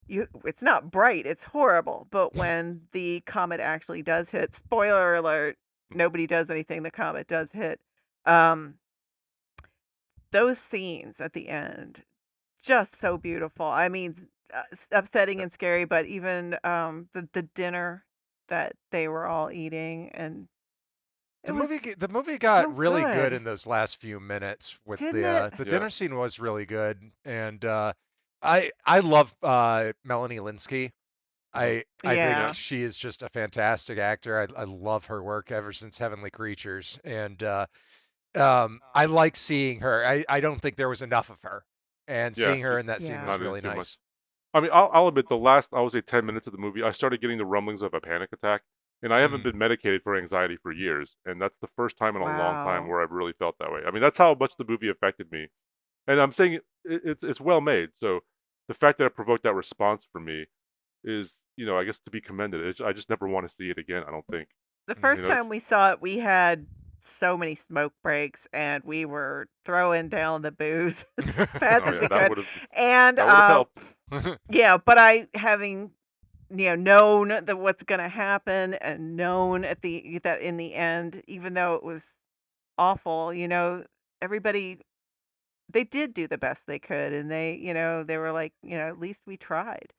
it's not bright, it's horrible. But when the comet actually does hit, spoiler alert, nobody does anything, the comet does hit. Um, those scenes at the end, just so beautiful. I mean, upsetting and scary, but even the dinner that they were all eating, and it was The movie got so really good in good, those last few minutes with didn't it? the Yeah. dinner scene was really good, and I love Melanie Linsky. Mhm. I think Yeah. Yeah, she is just a fantastic actor. I love her work ever since Heavenly Creatures, and I like seeing her. I don't think there was enough of her, and Yeah. seeing her Just in that scene yeah, was not in really too much. nice. I mean, I'll admit the last, I would say 10 minutes of the movie, I started getting the rumblings of a panic attack, and I haven't Mm. been medicated for anxiety for years, and that's the first time in a long time wow. where I've really felt that way. I mean, that's how much the movie affected me, and I'm saying it's well made. So the fact that it provoked that response for me is, I guess to be commended. I just never want to see it again. I don't think. The Mm. first time we saw it, we had so many smoke breaks, and we were throwing down the booze as fast Oh as yeah, we could. that And would have helped. yeah, but I having known that what's going to happen and known that in the end, even though it was awful, everybody they did do the best they could, and they were like, at least we tried.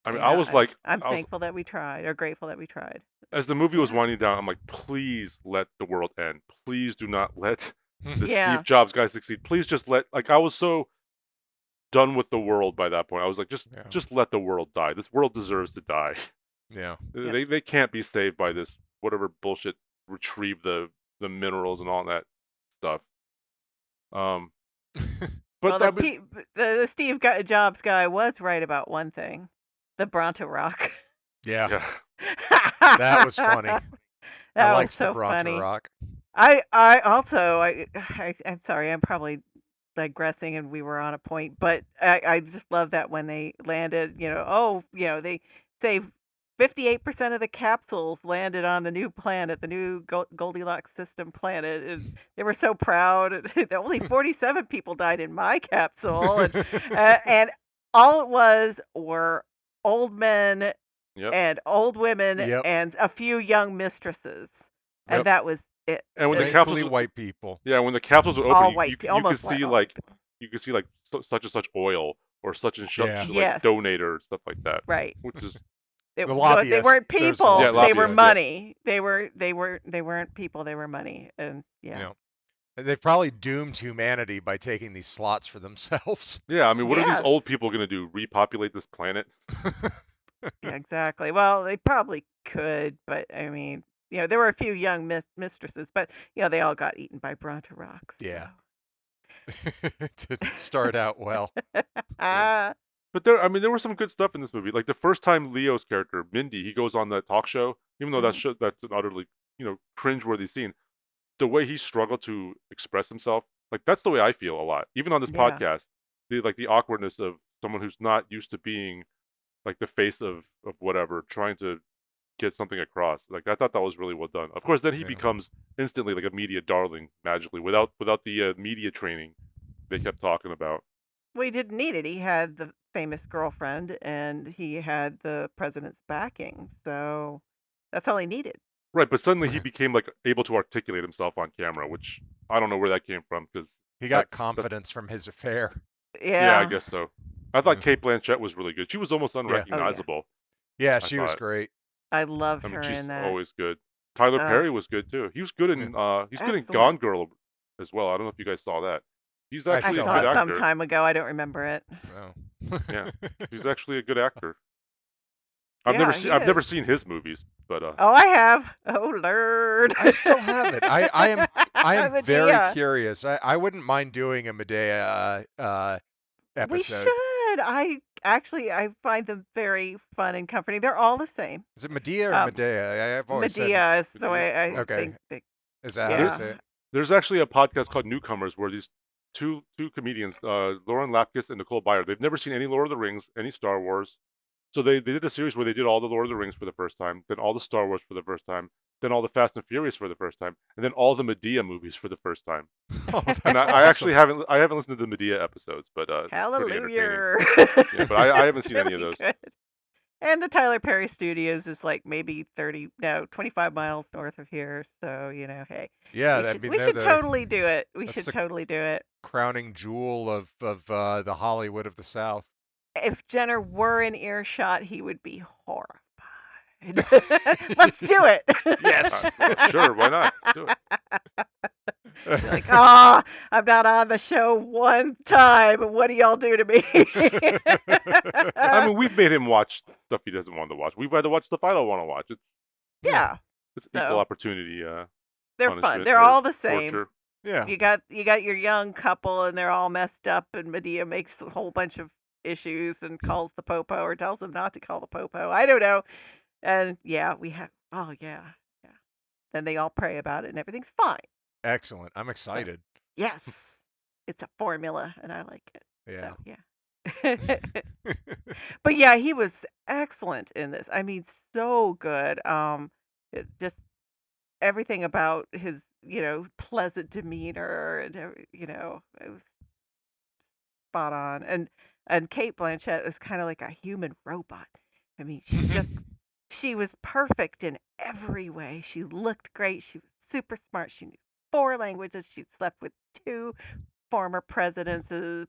I mean, Yeah, and I'm I was thankful that we tried, or grateful that we tried. as the movie was Yeah. winding down, I'm like, please let the world end. Please do not let the Steve Yeah. Jobs guy succeed. Please just let, like, I was so done with the world by that point. I was like, Yeah, just let the world die. This world deserves to die. yeah. Yep. They can't be saved by this whatever bullshit. Retrieve the minerals and all that stuff. Um, but Well, that was the Steve Jobs guy was right about one thing: the Bronto Rock. Yeah, yeah. that was funny. I That was liked the so Bronto funny. Rock. I also I'm sorry, I'm probably digressing and we were on a point, but I just love that when they landed, they say 58% of the capsules landed on the new planet, the new Goldilocks system planet, and they were so proud. Only 47 people died in my capsule, and all it was were old men Yep. and old women Yep, and a few young mistresses, and yep. that was it. And when the Thankfully, capsules, white people. yeah, when the capsules would open, All white, you could almost see all white like people. such and such oil or such and Yeah. such like Yes, donator stuff like that, right. which is The They lobbyists. weren't There's the people. yeah, They lobbyists. were Yeah, lobbyists. Yep. money. They weren't people. They were money. And yeah. yeah. And they've probably doomed humanity by taking these slots for themselves. Yeah, I mean, what are these Yes. old people gonna do? Repopulate this planet? Yeah, exactly. Well, they probably could, but I mean, there were a few young mistresses, but they all got eaten by Bronto rocks. Yeah. To start out well. Yeah. Ah, But I mean, there was some good stuff in this movie. Like the first time Leo's character, Mindy, he goes on the talk show, even though mhm. that's an utterly, cringeworthy scene. The way he struggled to express himself, like that's the way I feel a lot. Even on this Yeah. podcast, the awkwardness of someone who's not used to being like the face of whatever, trying to get something across. Like I thought that was really well done. Of course, then he Yeah. becomes instantly like a media darling magically without the media training they kept talking about. Well, he didn't need it. He had the famous girlfriend and he had the president's backing. So that's all he needed. Right, but suddenly he became like able to articulate himself on camera, which I don't know where that came from because He got that's confidence from his affair. yeah, I Yeah. guess so. I thought Kate Blanchett was really good. She was almost Yeah. Oh, yeah. unrecognizable. Yeah, I she was thought. great. I loved I mean, her she's in that. always good. Tyler Oh, Perry was good too. He was good in excellent. Gone Girl as well. I don't know if you guys saw that. He's I I actually a still saw good it haven't. some actor. time ago. I don't remember it. Oh. Yeah, he's actually a good actor. Yeah, he I've never is. seen his movies, but Oh, I have. Oh, Lord. I still haven't. I am very Medea. curious. I wouldn't mind doing a Medea We episode. should. I find them very fun and comforting. They're all the same. Is it Medea or Um, Medea? I've always said. Medea is the Medea. way I Okay. think that, Is that how you yeah. say it? There's actually a podcast called Newcomers where these two comedians, Lauren Lapkus and Nicole Byer, they've never seen any Lord of the Rings, any Star Wars. So they did a series where they did all the Lord of the Rings for the first time, then all the Star Wars for the first time, then all the Fast and Furious for the first time, and then all the Medea movies for the first time. Oh, And that's I awesome. actually haven't listened to the Medea episodes, but pretty entertaining. Hallelujah. Yeah, but I haven't It's seen any of really those. good. And the Tyler Perry Studios is like maybe 25 miles north of here. So, hey, Yeah, we I should mean we they're should the totally do it. We that's should the totally do it. crowning jewel of the Hollywood of the South. if Jenner were in earshot, he would be horrified. Let's do it. Yes. Sure, why not? Do it. Like, I'm not on the show one time. What do y'all do to me? I mean, we've made him watch stuff he doesn't want to watch. We've had to watch stuff I don't want to watch. yeah, It's equal so opportunity. they're fun. Punishment They're or all the same. torture. Yeah. You got your young couple, and they're all messed up, and Medea makes a whole bunch of issues and calls the popo or tells them not to call the popo. I don't know. And yeah, we have. Oh yeah. Then they all pray about it, and everything's fine. Excellent. I'm So excited. yes, it's a formula, and I like it. Yeah. So yeah. But yeah, he was excellent in this. I mean, so good. Just everything about his, pleasant demeanor and it was spot on. And Kate Blanchett is kind of like a human robot. I mean, she was perfect in every way. She looked great. She was super smart. She knew 4 languages. She'd slept with 2 former presidents, and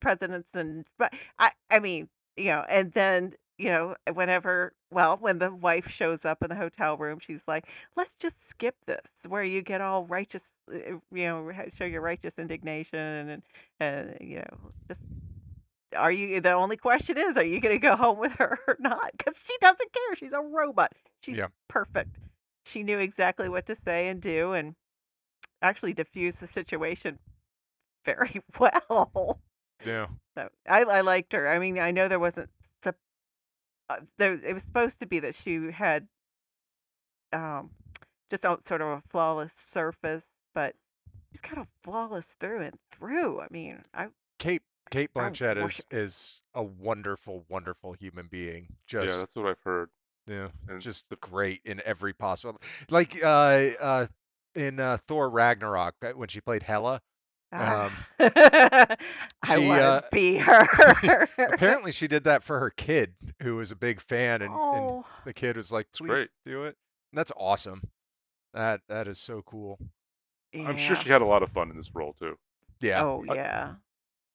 but I mean, and then when the wife shows up in the hotel room, she's like, let's just skip this, where you get all righteous, show your righteous indignation, and just the only question is, are you going to go home with her or not? Because she doesn't care. She's a robot. She's Yeah. perfect. She knew exactly what to say and do, and actually diffused the situation very well. Yeah. So I liked her. I mean, I know there wasn't it was supposed to be that she had just sort of a flawless surface, but she's kind of flawless through and through. I mean, Kate I Blanchett worship. is a wonderful, wonderful human being. Yeah, Just that's what I've heard. yeah, And just great in every possible. Like in Thor Ragnarok when she played Hela. I She want to be her. apparently she did that for her kid, who was a big fan, and Oh, the kid was like, it's "Please great. do it." And that's awesome. That is so cool. I'm sure yeah. she had a lot of fun in this role too. Yeah, Oh, I, yeah.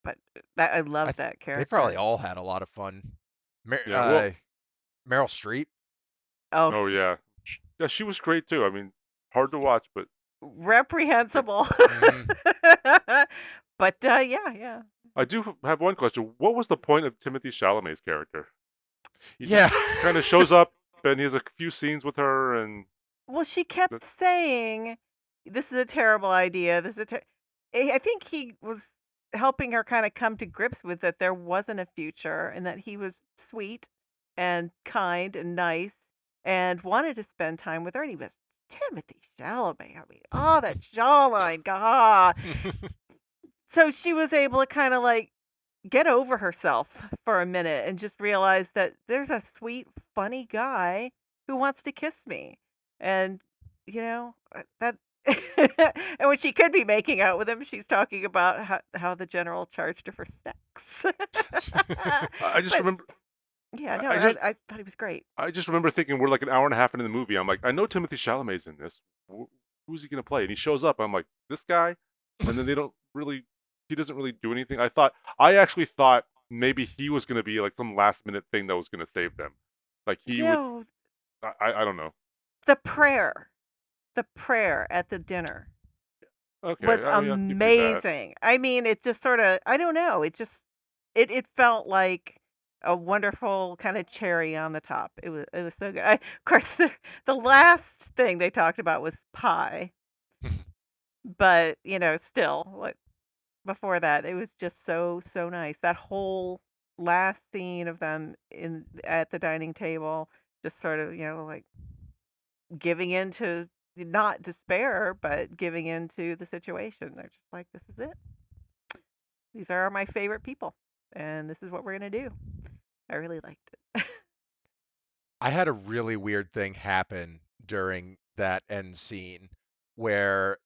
But I I love that they probably character. all had a lot of fun. yeah. Well, Meryl Streep. Oh, oh yeah. Yeah, she was great too. I mean, hard to watch, but great. reprehensible. Mhm. But yeah. I do have one question. What was the point of Timothy Chalamet's character? He just Yeah. kind of shows up and he has a few scenes with her, and Well, she kept saying, "This is a terrible idea. This is I think he was helping her kind of come to grips with that there wasn't a future, and that he was sweet and kind and nice and wanted to spend time with her. And he was Timothy Chalamet. I mean, that jawline, God. So she was able to kind of like get over herself for a minute and just realize that there's a sweet, funny guy who wants to kiss me. And, that. And when she could be making out with him, she's talking about how the general charged her for sex. I just But remember. yeah, no, I thought he was great. I just remember thinking we're like an hour and a half into the movie. I'm like, I know Timothy Chalamet's in this. Who's he gonna play? And he shows up. I'm like, this guy. And then he doesn't really do anything. I actually thought maybe he was gonna be like some last minute thing that was gonna save them. Like he would. No, I don't know. the prayer at the dinner Okay, was I mean, I'll give you that. amazing. I mean, it just sort of, I don't know, it felt like a wonderful kind of cherry on the top. It was so good. Of course, the last thing they talked about was pie, but still, what before that, it was just so nice. That whole last scene of them at the dining table, just sort of like giving in to not despair, but giving into the situation. They're just like, this is it. These are my favorite people, and this is what we're gonna do. I really liked it. I had a really weird thing happen during that end scene where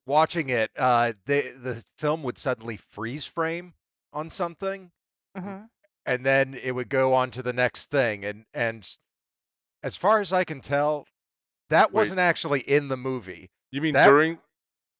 watching it, the film would suddenly freeze frame on something, Hmm. and then it would go on to the next thing, and as far as I can tell, that Wait, wasn't actually in the movie. you mean That during?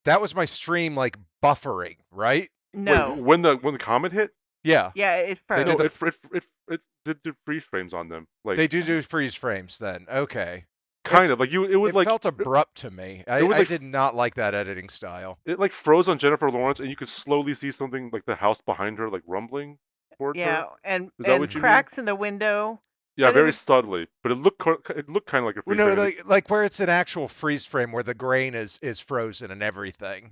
that was my stream like buffering, right? Wait, No, when the comet hit? Yeah, Yeah, it they do No, froze. it did freeze frames on them. Like they do freeze frames then. Okay. kind It's of like it would it like felt abrupt to me. it would I like did not like that editing style. it like froze on Jennifer Lawrence, and you could slowly see something like the house behind her like rumbling towards her. Yeah, and Is that what you mean? cracks in the window, Yeah, but it very was subtly, but it looked kind of like a Well, freeze no, frame. like where it's an actual freeze frame where the grain is frozen and everything.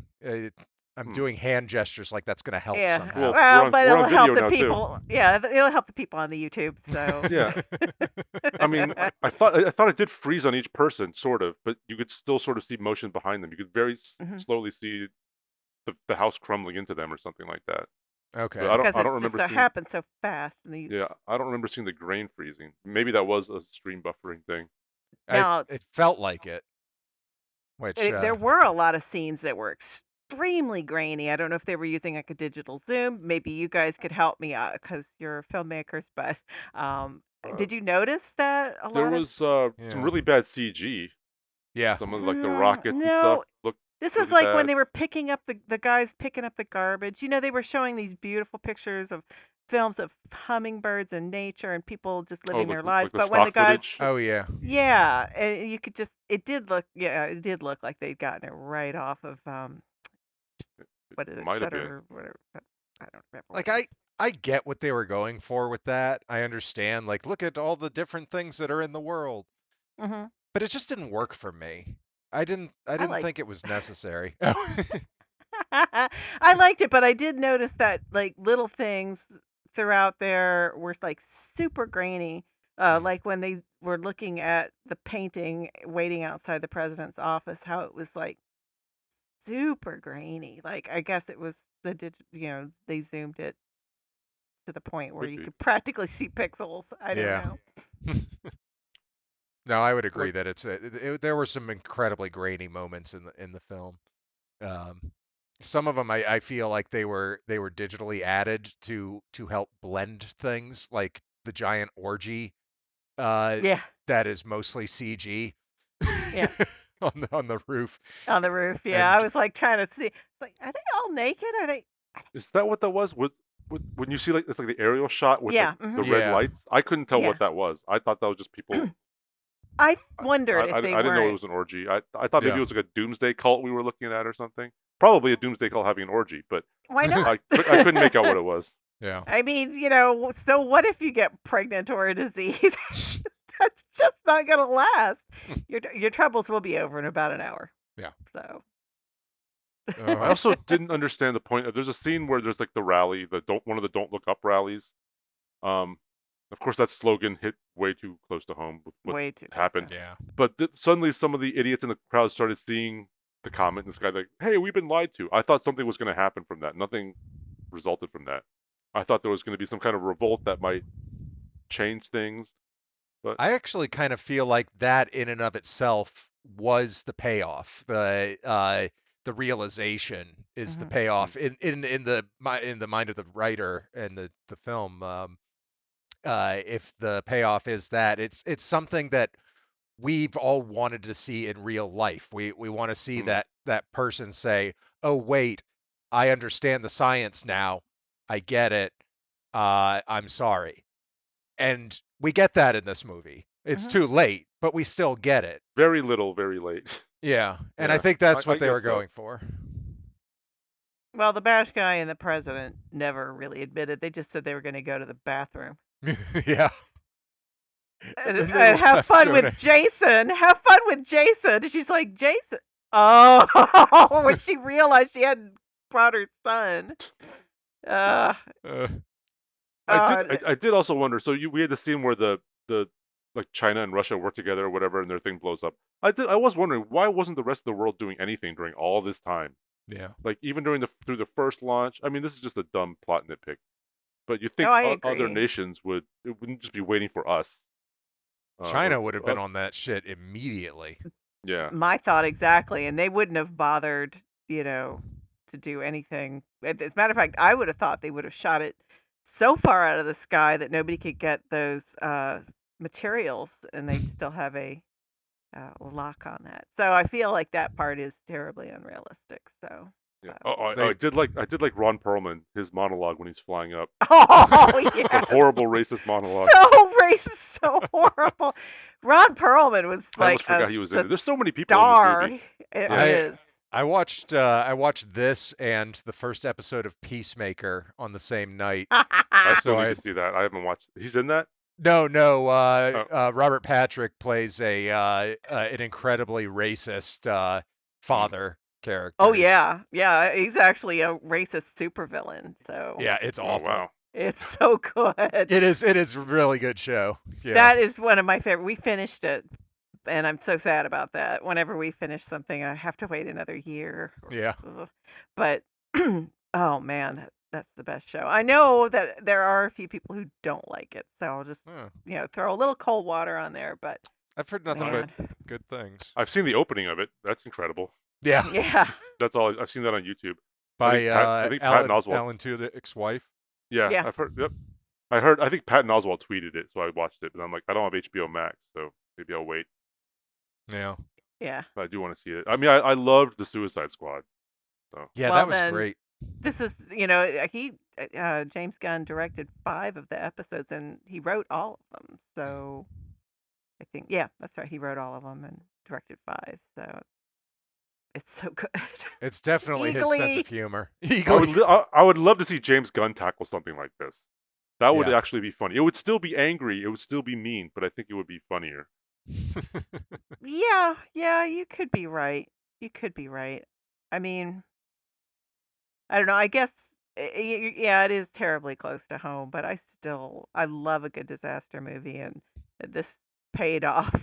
I'm Hmm. doing hand gestures like that's going to help yeah. somehow. Well, Well, but we're it'll on help video the now too. people. Yeah, it'll help the people on the YouTube. So Yeah. I mean, I thought it did freeze on each person, sort of, but you could still sort of see motion behind them. You could very Mhm. slowly see the house crumbling into them or something like that. But Okay. I because don't it's just remember so seeing. happened so fast. And Yeah, I don't remember seeing the grain freezing. Maybe that was a stream buffering thing. now It felt like it, which there were a lot of scenes that were extremely grainy. I don't know if they were using like a digital zoom. Maybe you guys could help me out because you're filmmakers. But Uh, did you notice that a there lot of? was some yeah. really bad CG. Yeah. Some of like the rockets and stuff No, looked this was really like when bad. they were picking up the guys picking up the garbage. You know, they were showing these beautiful pictures of films of hummingbirds and nature and people just Oh, living their like lives. the But when the stock guys, footage. Oh yeah. yeah, and you could just it did look like they'd gotten it right off of what is it, Might have been. Shutter, whatever. I don't remember what Like it is. I get what they were going for with that. I understand. Like look at all the different things that are in the world. Hmm. But it just didn't work for me. I I didn't like think it was necessary. I liked it, but I did notice that like little things throughout there were like super grainy. Mm. Like when they were looking at the painting waiting outside the president's office, how it was like super grainy. Like I guess it was they zoomed it to the point where Could you be. could practically see pixels. I don't Yeah. know. No, I would agree Like that there were some incredibly grainy moments in the film. Um, some of them I feel like they were digitally added to help blend things, like the giant orgy Yeah, that is mostly CG yeah, on the roof. on the roof. Yeah, I And was like trying to see. Like, are they all naked? Are they? is that what that was? With when you see like it's like the aerial shot with like Yeah, hmm, the red yeah, lights? I couldn't tell yeah. what that was. I thought that was just people. I wondered if they I didn't know it weren't. was an orgy. I thought maybe yeah. it was like a doomsday cult we were looking at or something. Probably a doomsday cult having an orgy, but Why not? I couldn't make out what it was. Yeah. I mean, so what if you get pregnant or a disease? That's just not gonna last. Your troubles will be over in about an hour. Yeah. So. I also didn't understand the point of there's a scene where there's like the rally, one of the Don't Look Up rallies. Um, of course that slogan hit way too close to home with what Way too close happened. to Yeah. But suddenly some of the idiots in the crowd started seeing the comment, and this guy like, "Hey, we've been lied to." I thought something was going to happen from that. Nothing resulted from that. I thought there was going to be some kind of revolt that might change things, but I actually kind of feel like that in and of itself was the payoff. The realization is the Mhm. payoff in the mind of the writer and the film. If the payoff is that it's something that we've all wanted to see in real life. We want to see mm, that person say, "Oh wait, I understand the science now. I get it. I'm sorry." And we get that in this movie. It's Mhm. too late, but we still get it. very little, very late. Yeah, and I Yeah, think that's I what they guess were so. going for. Well, the bash guy and the president never really admitted. They just said they were going to go to the bathroom Yeah, and and, then they and have left fun doing with it. Jason. Have fun with Jason. And she's like, Jason. Oh, when she realized she hadn't brought her son. Uh, Uh, I did also wonder. So we had the scene where the like China and Russia work together or whatever, and their thing blows up. I was wondering why wasn't the rest of the world doing anything during all this time? yeah, Like even through the first launch. I mean, this is just a dumb plot nitpick, but you no, think I other agree. nations wouldn't just be waiting for us, China would have or been on that shit immediately. yeah. My thought exactly, and they wouldn't have bothered, to do anything. As a matter of fact, I would have thought they would have shot it so far out of the sky that nobody could get those materials, and they'd still have a lock on that. So I feel like that part is terribly unrealistic. So Yeah. So. I did like Ron Perlman, his monologue when he's flying up. Oh The yeah, horrible racist monologue. so racist, so horrible. Ron Perlman was I almost like forgot he was in the it. There's so many people in star. this movie. It I is. I watched this and the first episode of Peacemaker on the same night. I still So need I to see that. I haven't watched. He's in that. no Oh. Robert Patrick plays an incredibly racist father character. Oh yeah, yeah. He's actually a racist supervillain. So Yeah, it's Oh awful. wow. it's so good. It is a really good show. Yeah. That is one of my favorite. We finished it, and I'm so sad about that. Whenever we finish something, I have to wait another year. Yeah. But oh man, that's the best show. I know that there are a few people who don't like it, so I'll just Huh. throw a little cold water on there. But I've heard nothing man, but good things. I've seen the opening of it. That's incredible. Yeah. yeah, That's all. I've seen that on YouTube. By I think Patton Oswalt. Alan Tudyk's wife. Yeah, Yeah. I've heard. Yep. I think Patton Oswalt tweeted it, so I watched it. But I'm like, I don't have HBO Max, so maybe I'll wait. Yeah. yeah. But I do want to see it. I mean, I loved the Suicide Squad. So Yeah, Well, that was then, great. This is James Gunn directed 5 of the episodes, and he wrote all of them. So I think that's right. He wrote all of them and directed 5. So it's so good. It's definitely his sense Eagly. of humor. I would love to see James Gunn tackle something like this. That would Yeah. actually be funny. It would still be angry. It would still be mean, but I think it would be funnier. Yeah, you could be right. You could be right. I mean, I don't know. I guess it is terribly close to home, but I love a good disaster movie, and this paid off.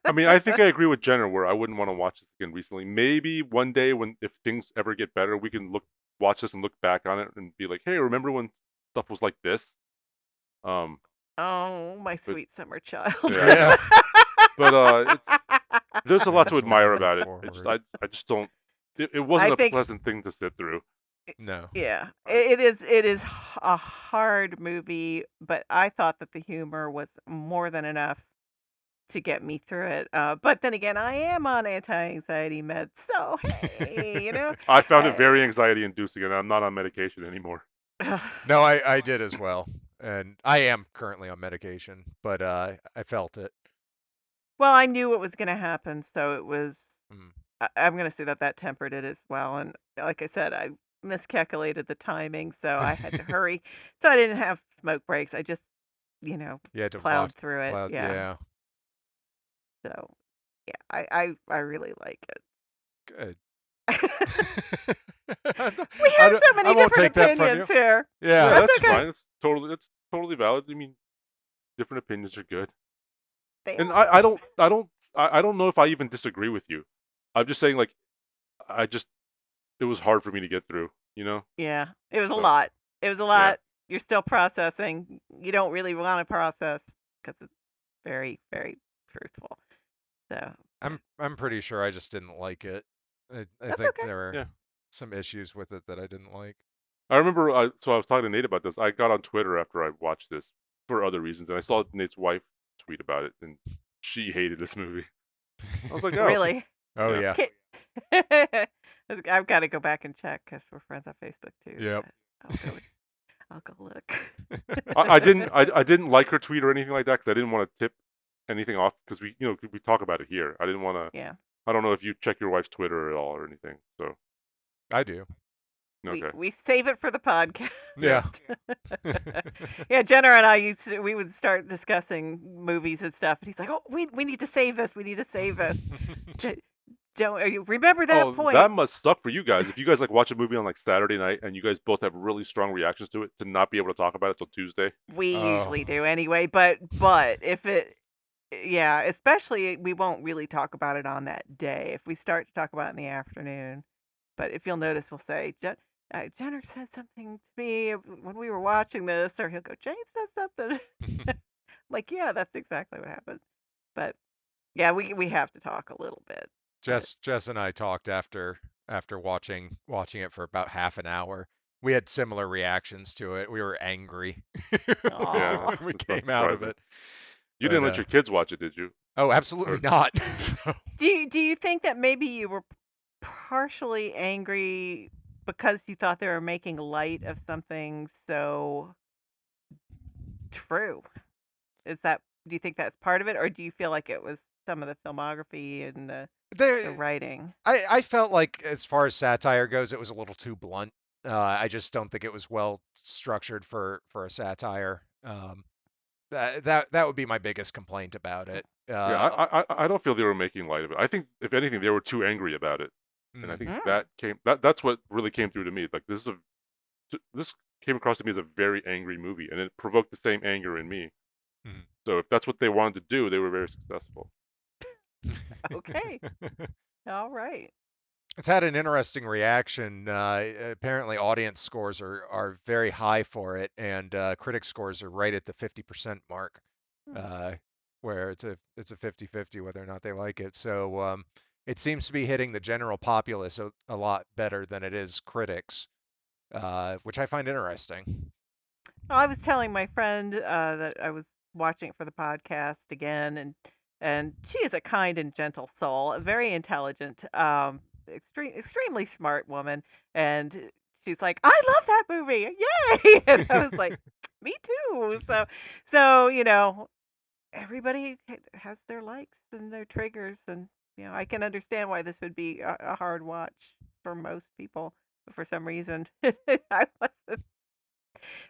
I mean, I think I agree with Jenner where I wouldn't want to watch this again recently. Maybe one day if things ever get better, we can watch this and look back on it and be like, hey, remember when stuff was like this? Oh, my sweet summer child. Yeah. But there's a lot to Definitely admire moving about it. forward. I just don't. It wasn't I a think pleasant thing to sit through. No. Yeah, it is a hard movie, but I thought that the humor was more than enough to get me through it. But then again, I am on anti-anxiety meds, so hey, I found it very anxiety-inducing, and I'm not on medication anymore. No, I did as well. And I am currently on medication, but I felt it. Well, I knew what was going to happen, so it was. Mm. I'm going to say that tempered it as well. And like I said, I miscalculated the timing, so I had to hurry. So I didn't have smoke breaks. I just, You had to plowed through it. plowed- Yeah. yeah. So, yeah, I really like it. Good. We have so many different opinions here. Yeah. Yeah, That's that's okay. fine. That's totally valid. I mean, different opinions are good. They And are. I don't know if I even disagree with you. I'm just saying, like, it was hard for me to get through, you know? Yeah, it was a So, lot. It was a lot. You're still processing. You don't really want to process because it's very, very truthful. So I'm pretty sure I just didn't like it. I That's think okay. there were Yeah. some issues with it that I didn't like. I remember, so I was talking to Nate about this. I got on Twitter after I watched this for other reasons, and I saw Nate's wife tweet about it, and she hated this movie. I was like, oh. Really? Oh yeah. I've got to go back and check because we're friends on Facebook too. Yep. but I'll go look. I didn't like her tweet or anything like that because I didn't want to tip anything off because we talk about it here. I didn't want to. Yeah. I don't know if you check your wife's Twitter at all or anything. So I do. okay. We save it for the podcast. Yeah. Yeah, Jenner and I we would start discussing movies and stuff, and he's like, "Oh, we need to save this. We need to save this." Don't remember that point. That must suck for you guys. If you guys like watch a movie on like Saturday night and you guys both have really strong reactions to it, to not be able to talk about it till Tuesday. We usually do anyway, but if it, yeah, especially we won't really talk about it on that day. If we start to talk about it in the afternoon, but if you'll notice, we'll say, Jenner said something to me when we were watching this, or he'll go, Jane said something. Like, yeah, that's exactly what happened. But yeah, we have to talk a little bit. Jess and I talked after watching it for about half an hour. We had similar reactions to it. We were angry Aw. when we That's not came out of surprising. it. You didn't let your kids watch it, did you? Oh, absolutely not. Do you think that maybe you were partially angry because you thought they were making light of something so true. Is that do you think that's part of it, or do you feel like it was some of the filmography and the There, writing? I felt like as far as satire goes, it was a little too blunt. I just don't think it was well structured for a satire. That would be my biggest complaint about it. Yeah, I don't feel they were making light of it. I think if anything, they were too angry about it, and I think Mhm. Mm. that's what really came through to me. Like this came across to me as a very angry movie, and it provoked the same anger in me. Mhm. So if that's what they wanted to do, they were very successful. Okay. All right. It's had an interesting reaction. Apparently, audience scores are very high for it, and critic scores are right at the 50% mark, Hmm. uh, where it's a 50-50 whether or not they like it. So it seems to be hitting the general populace a lot better than it is critics, which I find interesting. Well, I was telling my friend that I was watching it for the podcast again, and she is a kind and gentle soul, a very intelligent, extremely smart woman, and she's like, "I love that movie, yay!" And I was like, "Me too." So everybody has their likes and their triggers, and I can understand why this would be a hard watch for most people, but for some reason, I wasn't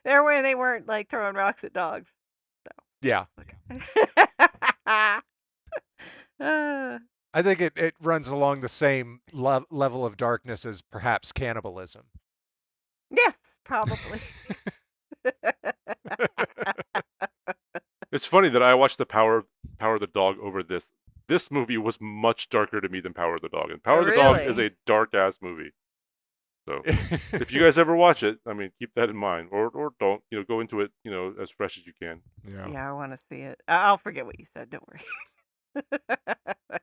there where they weren't like throwing rocks at dogs. So Yeah, okay. uh, I think it runs along the same level of darkness as perhaps cannibalism. yes, probably. It's funny that I watched the Power of the Dog over this. This movie was much darker to me than Power of the Dog, and Power of the Dog is Really? a dark ass movie. So if you guys ever watch it, I mean, keep that in mind, or don't. Go into it, as fresh as you can. Yeah. Yeah, I want to see it. I'll forget what you said. Don't worry.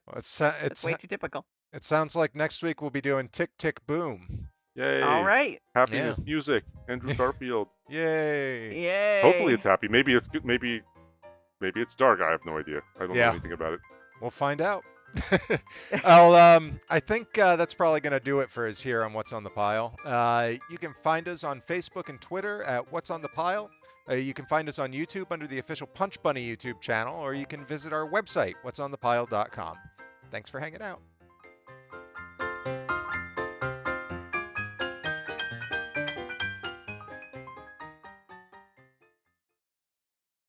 Well, That's way too typical. it sounds like next week we'll be doing Tick Tick Boom. All Yay! right. Yeah. Happiness, music, Andrew Garfield. Yay. Hopefully it's Yay. happy. Maybe it's good. Maybe it's dark. I have no idea. I don't know Yeah. anything about it. We'll find out. Well, I think that's probably going to do it for us here on What's on the Pile. You can find us on Facebook and Twitter at What's on the Pile. You can find us on YouTube under the official Punch Bunny YouTube channel, or you can visit our website, whatsonthepile.com. Thanks for hanging out.